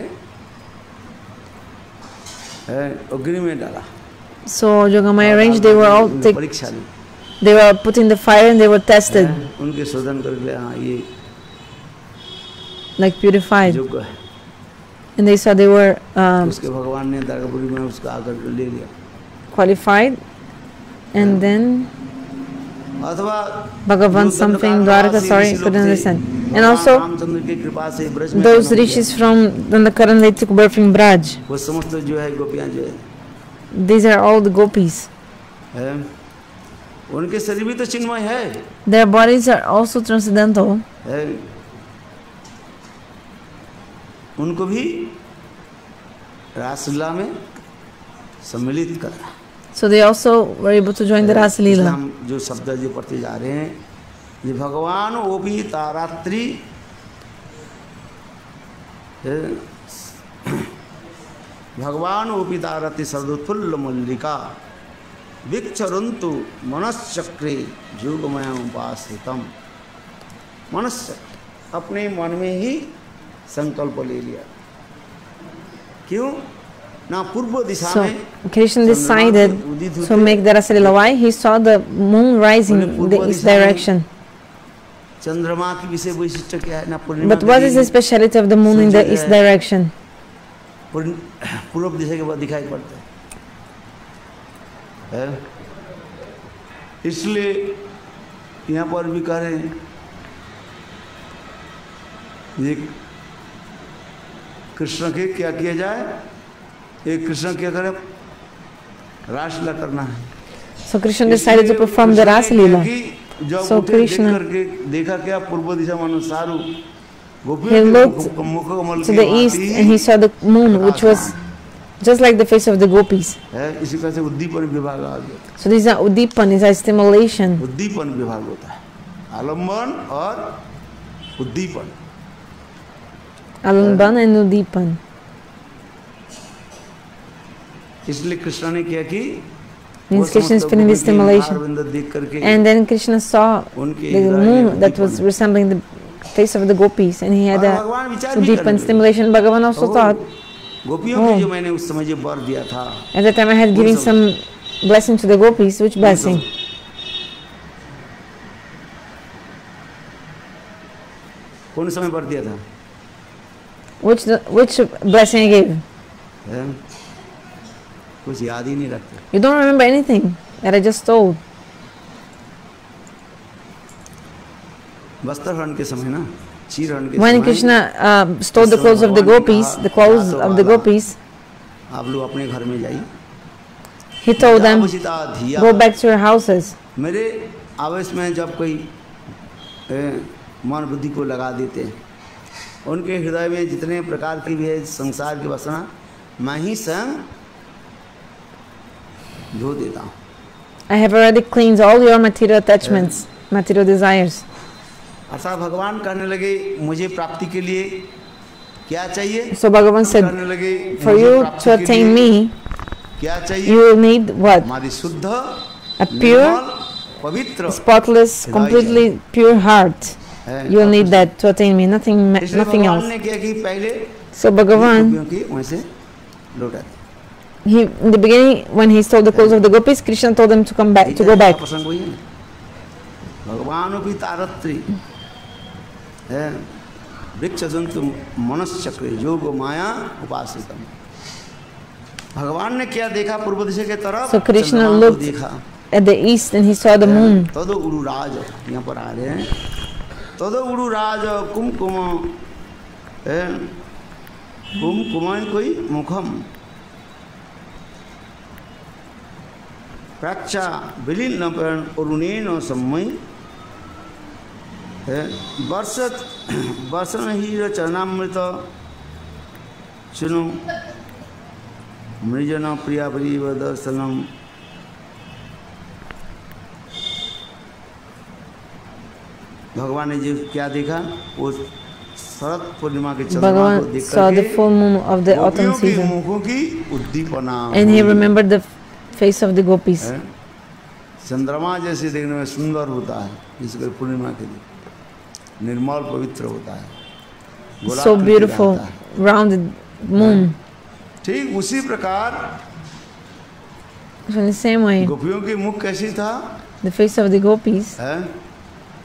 अग्नि में डाला। So Yogamaya arranged, they were put in the fire and they were tested, उनके शोधन करके हाँ ये like purified. जोग है। And they saw they were उसके भगवान ने द्वारकापुरी में उसको आकर ले लिया। qualified. And then अथवा Bhagavan something, Dwarka, sorry, couldn't understand. And also Ramchandra की कृपा से ब्रज में those rishis from Dandakaran, they took birth in Braj. वो समस्त जो है गोपियां जो है, These are all the gopis. उनके शरीर भी तो चिन्मय है, Their bodies are also transcendental. उनको भी रासलीला में सम्मिलित करा। So they also were able to join the Rasa Leela. हम जो शब्द जो पढ़ते जा रहे हैं, ये भगवान वो भी तारात्रि भगवान वो भी तारात्रि सर्वोत्फुल्ल मल्लिका विक्षरन्तु मनश्चक्रे योगमय उपासितम। मनुष्य अपने मन में ही संकल्प ले लिया, क्यों ना पूर्व दिशा So में Krishna decided to make the Rasa Leela. Why? He saw the moon rising in the east direction. चंद्रमा की विशेष वैशिष्ट्य क्या है ना? पूर्णिमा But what is the speciality of the moon in the east direction? पूर्व दिशा के बाद दिखाई पड़ता है, इसलिए यहाँ पर भी कह रहे हैं ये कृष्ण के क्या किया जाए, एक कृष्ण क्या करे, रासलीला करना है। So Krishna decided to perform the Rasa Leela. So Krishna, देखा क्या पूर्व दिशा मानो सारू he looked to the east and he saw the moon, which was just like the face of the gopis. इसी तरह से उद्दीपन विभाग आ गया। So this is Uddipan, is a stimulation. उद्दीपन विभाग होता है, आलम्बन और उद्दीपन। Alamban and Uddipan. इसलिए कृष्ण ने क्या की, Means Krishna is feeling the stimulation. And then Krishna saw the moon that was resembling the face of the gopis, and he had a Uddipan stimulation. Bhagavan also thought, at that time I had given some blessing to the gopis. Which blessing? कौन समय वर दिया था? Which blessing I gave? कुछ याद ही नहीं रखते. You don't remember anything that I just told. वस्त्रहरण के समय ना, चीरहरण के When समय. Krishna stole the clothes of the gopis, the clothes of the gopis, आप लोग अपने घर में जाइए. he told them, go back to your houses. मेरे आवेश में जब कोई मन बुद्धि को लगा देते हैं, उनके हृदय में जितने प्रकार की भी है संसार की वासना, मैं ही स्वयं धो देता हूँ. I have already cleansed all your material attachments, material desires. अर्थात भगवान कहने लगे मुझे प्राप्ति के लिए क्या चाहिए? So Bhagavan said, for you to attain me, क्या चाहिए? you will need what? हमारी शुद्ध, a pure, पवित्र, spotless, completely pure heart. You will need that to attain me, nothing else. So Bhagavan, in the beginning, when he stole the clothes of the gopis, Krishna told them to come back, to go back. So Krishna looked at the east and he saw the moon. तदो उड़ुराज कुमकुम कुमकुमय कोई मुखम प्रक्षा विलीन नपन अरुणेन सम्मय वर्षन हीर चरणामृत सुनु मृजन प्रिया प्रिय दर्शनम. भगवान ने जो क्या देखा, वो शरद पूर्णिमा के चंद्रमा को देख करके मुखों की उद्दीपना, and he remembered the face of the gopis. चंद्रमा जैसे देखने में सुंदर होता है, इसके पूर्णिमा के दिन निर्मल पवित्र होता है, so beautiful, rounded moon. ठीक उसी प्रकार in the same way, गोपियों के मुख कैसी था? the face of the gopis,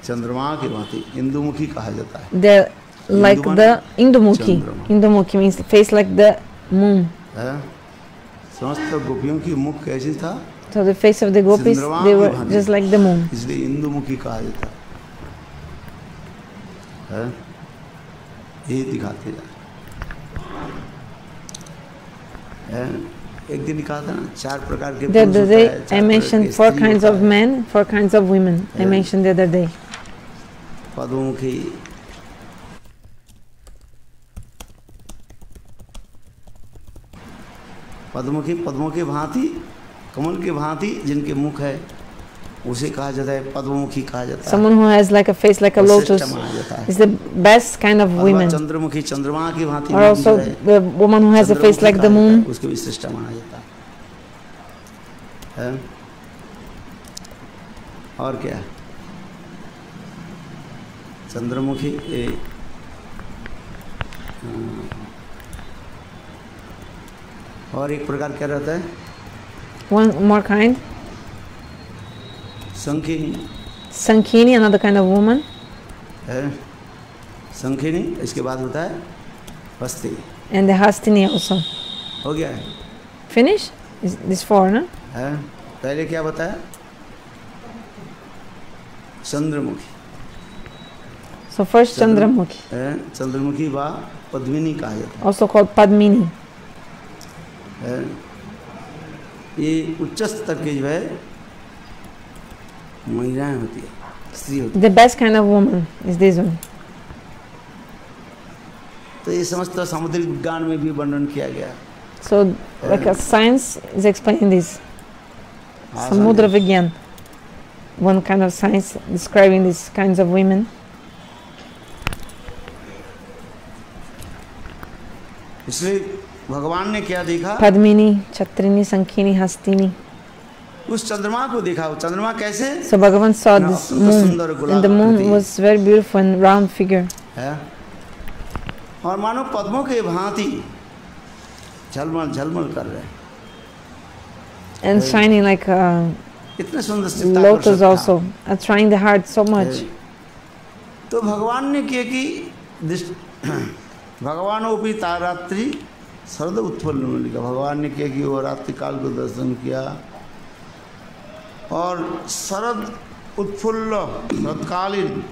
चंद्रमा की भांति इंदुमुखी कहा जाता है. They're like the Indumukhi. Indumukhi means face like the moon. समस्त गोपियों की मुख कैसी था? So the face of the gopis, they were just like the moon. इसलिए इंदुमुखी कहा जाता है. ये दिखाते हैं. एक दिन कहा था ना, 4 प्रकार के. The other day I mentioned 4 kinds of men, 4 kinds of women. I mentioned the other day. पद्ममुखी, पद्ममुखी, पद्मों के भांति, कमल के भांति जिनके मुख है, उसे कहा जाता है पद्ममुखी कहा जाता है. Someone who has like a face like a lotus is the best kind of women. Chandramukhi, चंद्रमा की भांति, or also the woman who has a face like the moon, उसके विशिष्ट माना जाता है. और क्या? चंद्रमुखी और एक प्रकार क्या रहता है? one more kind, संखिनी. Sankhini, another kind of woman. संखिनी, इसके बाद होता है हस्ती. And the Hastini also. हो गया है. Finish? Is this 4, no? पहले क्या बताया? Chandramukhi. So first Chandramukhi, Chandramukhi वा पद्मिनी कहा जाता है. also called Padmini. ये उच्च स्तर की जो है महिलाएं होती है, स्त्री होती है. The best kind of woman is this one. तो ये समस्त सामुद्रिक विज्ञान में भी वर्णन किया गया. So like a science is explaining this. Samudra Vigyan, one kind of science describing these kinds of women. इसलिए भगवान ने क्या देखा? Padmini, Chatrini, Sankhini, Hastini. उस चंद्रमा को देखा. चंद्रमा कैसे? So Bhagavan saw this moon, and the moon was very beautiful and round figure. और मानो पद्मों के भांति झलमल झलमल कर रहे हैं. And shining like a इतने सुंदर lotus also, attracting the heart so much. तो भगवान ने किया कि भगवानोपि तारात्रि शरद उत्फुल्ल मल्लिका, भगवान ने क्या कि वो रात्रि काल को दर्शन किया और शरद उत्फुल्ल शरदकालीन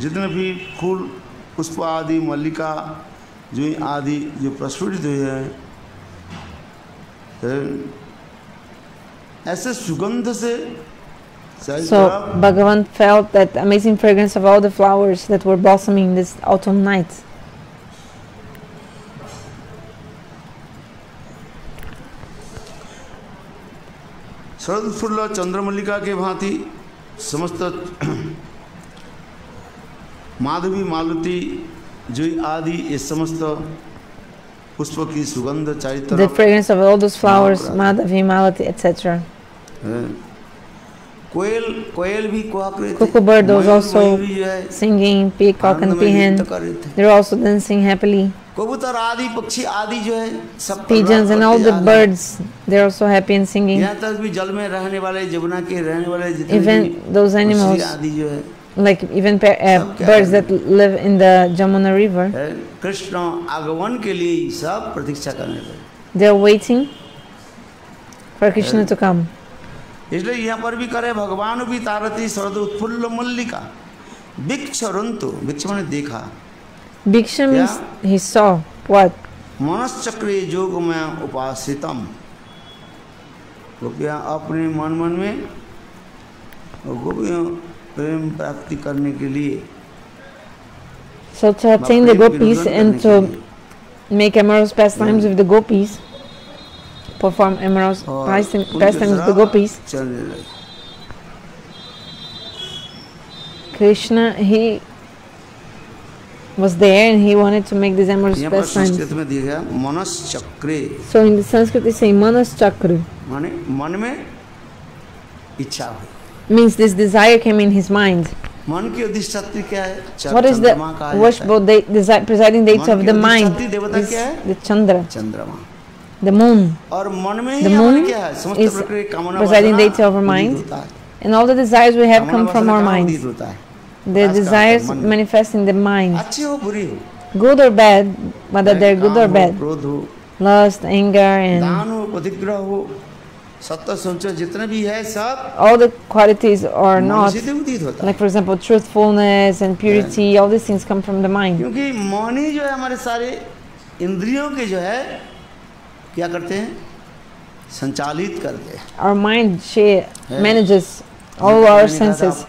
जितने भी फूल पुष्प आदि मल्लिका जो आदि जो प्रस्फुटित हुए हैं, ऐसे सुगंध से So Bhagavan felt that amazing fragrance of all the flowers that were blossoming this autumn night. शरद उत्फुल्ल चंद्रमल्लिका के भांति समस्त माधवी मालती जो आदि ये समस्त पुष्प की सुगंध चारित्र, the fragrance of all those flowers, Madhavi, Malati, etc. कोयल कोयल भी कुहक रहे थे, Cuckoo bird was also singing, peacock and peahen, they were also dancing happily. कबूतर आदि पक्षी आदि जो है सब Pigeons and all the birds, they are also happy and singing. यहाँ तक भी जल में रहने वाले जमुना के रहने वाले जितने Even those animals, आदि जो है, like even birds that live in the Jamuna river, Krishna आगमन के लिए सब प्रतीक्षा करने लगे, they are waiting for Krishna to come. इसलिए यहाँ पर भी करे भगवान भी तारती शरद उत्फुल्ल मल्लिका भिक्षरंतु, भिक्ष माने देखा, Bhiksha means he saw what? मनश्चक्रे योग में उपासितम, गोपियाँ अपने मन मन में गोपियों प्रेम प्राप्ति करने के लिए, So to attain the gopis and to make amorous pastimes with the gopis, perform amorous pastimes with the gopis, Krishna, he was there and he wanted to make these amorous pastimes. So in the Sanskrit they say Manas Chakra, means this desire came in his mind. What is the worshipful presiding deity of the mind? Is the Chandra, the moon. The moon is presiding deity of our mind, and all the desires we have come from our minds. The desires manifest in the mind, good or bad, whether they're good or bad, lust, anger, and all the qualities or not, like for example truthfulness and purity, all these things come from the mind. Our mind, she manages all our senses.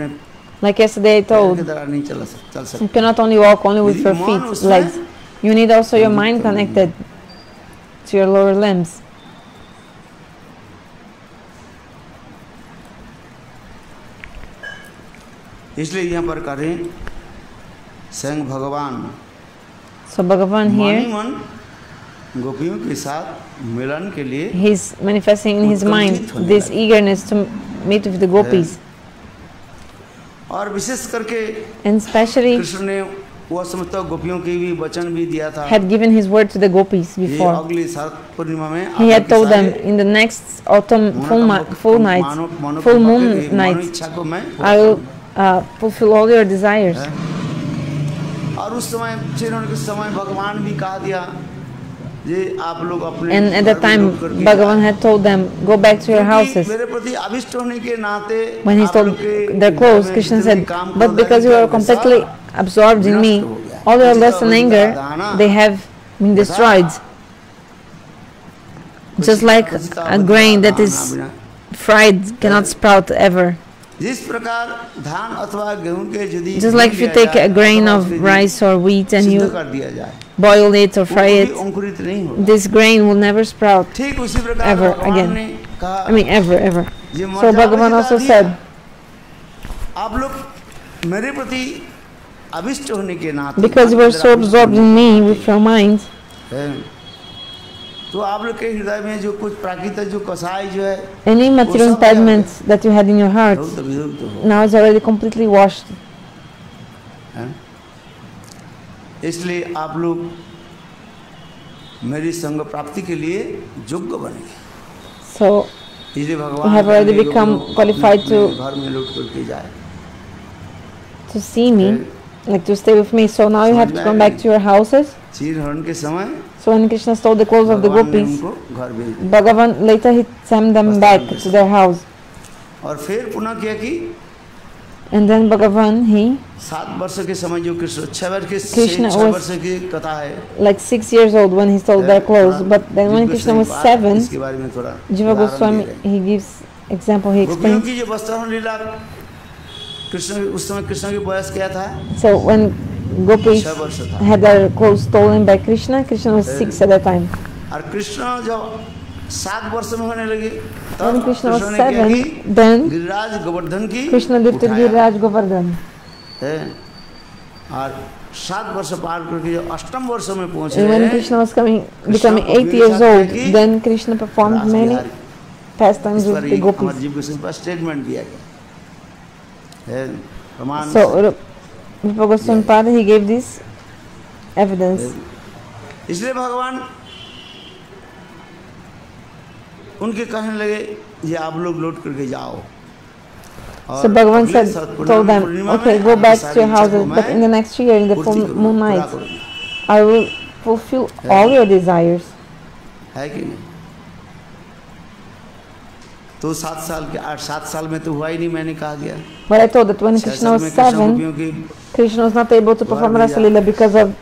Like yesterday I told, you cannot only walk only with your feet, legs. You need also your mind connected to your lower limbs. इसलिए यहाँ पर करें स्वयं भगवान, so Bhagavan here, गोपियों के साथ मिलन के लिए, he's manifesting in his mind this eagerness to meet with the gopis. और विशेष करके and especially कृष्ण ने वो समस्त गोपियों के भी वचन भी दिया था, had given his word to the gopis before. अगली शरद पूर्णिमा में he had told them in the next autumn full moon night, I will fulfill all your desires. और उस समय के समय भगवान भी कहा दिया, and at that time Bhagavan had told them, go back to your houses. When he told their clothes, Krishna said, but because you are completely absorbed in me, all your lust and anger, they have been destroyed. Just like a grain that is fried cannot sprout ever. Just like if you take a grain of rice or wheat and you boil it or fry it, this grain will never sprout ever again. I mean ever. So Bhagavan also said, because you were so absorbed in me with your mind, any material impediment that you had in your heart now is already completely washed. इसलिए आप लोग मेरी संग प्राप्ति के लिए योग्य बनेंगे. So we have already become qualified to see me. like to stay with me. So now you have to come back to your houses. चीर हरण के समय So when Krishna stole the clothes of the भगवान ने gopis, उनको घर भेज दिया। Bhagavan later he sent them back to their house. और फिर पुनः क्या की? And then Bhagavan, he 7 वर्ष के समय जो कृष्ण 6 Krishna was वर्ष की कथा है, like 6 years old when he stole their clothes. But then when Krishna was 7, इसके बारे में थोड़ा Jiva Goswami, he gives example, he गोपियों explains. की जो वस्त्रहरण लीला, कृष्ण उस समय कृष्ण की वयस क्या था? So when gopis 6 वर्ष था। had their clothes stolen by Krishna, Krishna was 6 at that time. और कृष्ण जब 7 वर्ष में होने लगे, When तब Krishna was कृष्ण ने क्या 7, की? then गिरिराज गोवर्धन की Krishna lifted उठाया Giriraj Govardhan. है। और 7 वर्ष पार करके जो 8वें वर्ष में पहुंचे And when Krishna was becoming 8 years old, then Krishna performed many pastimes with the gopis. हमारे जीव गोस्वामी पास स्टेटमेंट दिया गया है, प्रमाण। So Rupa Goswami Pada, he gave this evidence. इसलिए भगवान उनके कहने लगे ये आप लोग लौट करके जाओ। So Bhagavan said, told them, okay, go back to your houses, but in the next year, in the full moon night, I will fulfill all your desires. है कि नहीं? तो 7 साल में तो हुआ ही नहीं, मैंने कहा गया। But I told that when Krishna was 7, Krishna was not able to perform Rasa Leela because of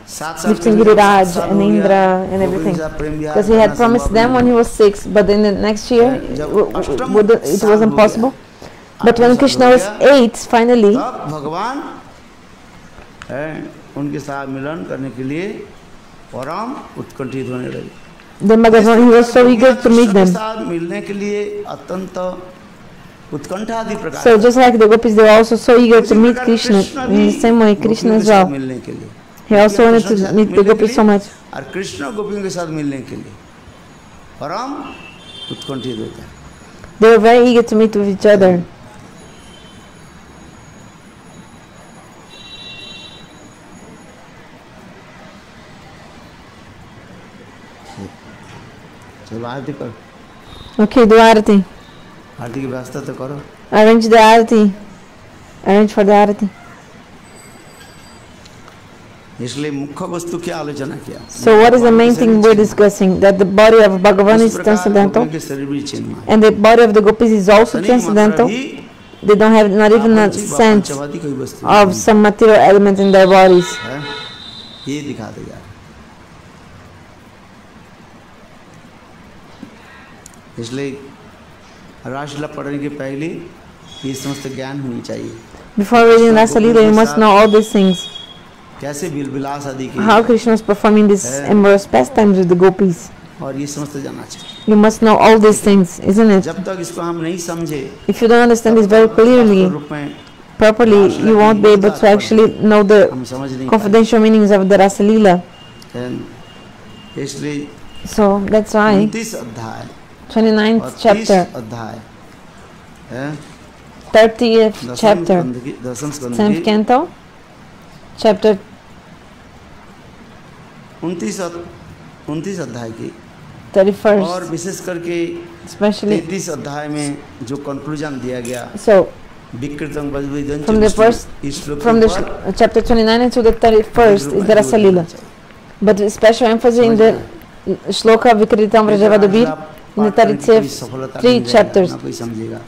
lifting Giriraj and Indra and everything. Because he had promised them when he was 6, but in the next year, it was impossible. But when Krishna was 8, finally, तब भगवान उनके साथ मिलन करने के लिए परम उत्कंठित होने लगे। then Bhagavan, he was so eager to meet them. साथ मिलने के लिए अत्यंत उत्कंठा आदि प्रकार। So just like the gopis, they were also so eager to meet Krishna. In the same way, Krishna as well. मिलने के लिए He also wanted to meet the gopis so much. और कृष्ण गोपियों के साथ मिलने के लिए परम उत्कंठित होते हैं। They were very eager to meet with each other. चलो आरती करो। Okay, do Arati. आरती की व्यवस्था तो करो। Arrange the Arati. Arrange for the Arati. इसलिए मुख्य वस्तु की आलोचना किया। So what is the main thing we're discussing? That the body of Bhagavan is transcendental and the body of the gopis is also transcendental. They don't have not even a sense of some material element in their bodies. ये दिखा देगा। इसलिए रासलीला पढ़ने के पहले ये समस्त ज्ञान होनी चाहिए। Before reading Rasa Leela, you must know all these things. कैसे बिलबिलास आदि के How Krishna is performing these amorous pastimes with the gopis. और ये समस्त जानना चाहिए। You must know all these things, isn't it? जब तक इसको हम नहीं समझे, If you don't understand this very clearly, properly, you won't be able to actually know the confidential meanings of the Rasa Leela. इसलिए So that's why 29 अध्याय 29th chapter, अध्याय 30th chapter, दसम स्कंद 10th canto, chapter 29 अध्याय की 31st, और विशेष करके especially. 33 अध्याय में जो कंक्लूजन दिया गया So विकृतम वज्रविदं from the first, from the chapter 29 to the 31st is the Rasa Leela. But special emphasis in the shloka Vikritam Vrajavadabir in the 33 chapters.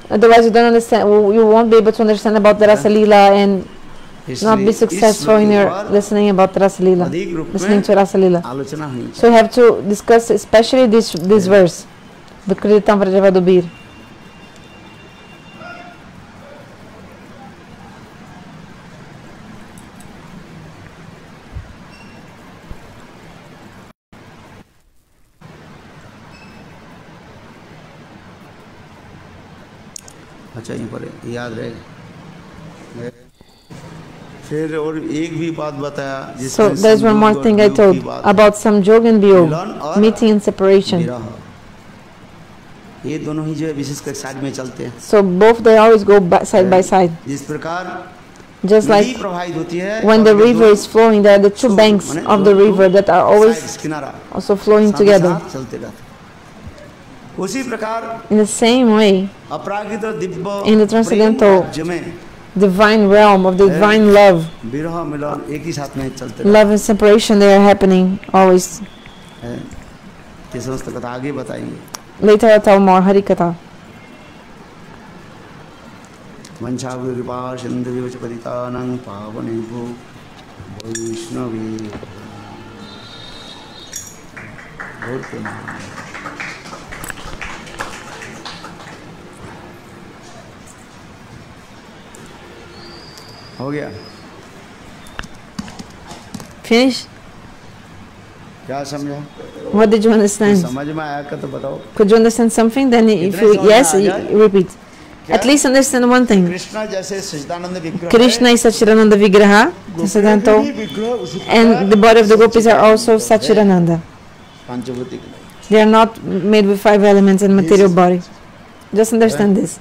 Otherwise you don't understand, you won't be able to understand about the Rasa Leela and not be successful in your listening about Rasa Leela, listening to Rasa Leela. So you have to discuss especially this verse, Vikritam Vrajavadabir. अच्छा यहीं पर याद रहेगा। फिर और एक भी बात बताया। So there's one more thing I told about some jog and Vyog, meeting and separation. ये दोनों ही जो है विशेष कर साइड में चलते हैं। So both they always go side by side. जिस प्रकार Just like प्रवाहित होती है when the river is flowing, there are the two banks of the river that are always also flowing together. चलते रहते। उसी प्रकार In the same way, अपरागित Divya in the transcendental divine realm of the divine love. विरह मिलन एक ही साथ में चलते Love and separation, they are happening always. हैं। ये समस्त कथा आगे बताएंगे। Later I'll tell more Hari Katha. वंशावृ कृपा सिंधु च पतितानां पावनेभ्यो वैष्णवे हो गया। Finish? क्या समझा? What did you understand? समझ में आया का तो बताओ। Could you understand something? Then if you yes, you repeat. At least understand one thing. Krishna जैसे सच्चिदानंद विग्रह Krishna is Satchidananda Vigraha, Siddhanto, and the body of the gopis are also Satchidananda. पंचभूतिक They are not made with 5 elements and material body. Just understand this.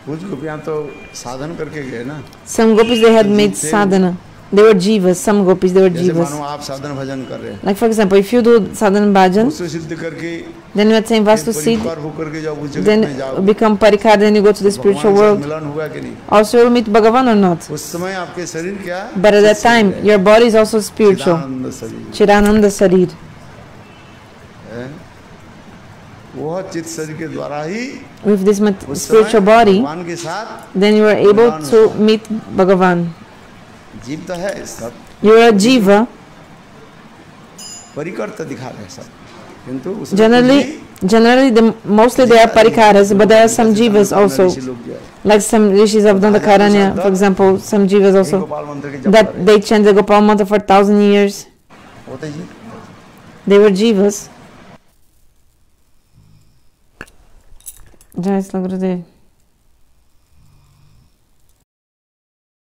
कुछ गोपियां तो साधन करके गए ना। Some gopis they had made sadhana. They were jivas. Some gopis they were जैसे jivas. मानो आप साधन भजन कर रहे हैं। Like for example, if you do sadhana bhajan, उससे सिद्ध करके then you attain vastu siddh, परिवार होकर के जब उस जगत then में जाओ। become parikar, then you go to the spiritual भगवान से world. मिलन हुआ कि नहीं? Also you will meet Bhagavan or not. उस समय आपके शरीर क्या? But at that time, your body is also spiritual. चिदानंद शरीर। Chirananda Sarir. वह चित्त शरीर के द्वारा ही With this उस spiritual समय body, भगवान के साथ then you are able to meet Bhagavan. जीव तो है सब You are a jiva. परिकर तो दिखा रहे सब, किंतु उसमें Generally, mostly they are parikaras, but there are some jivas also. ऋषि लोग जो है, Like some rishis of Dandakaranya, for example, some jivas also, Gopal मंत्र के जप that they chant the Gopal mantra for 1,000 years. होते जी। They were jivas. Jai Sri Gurudev.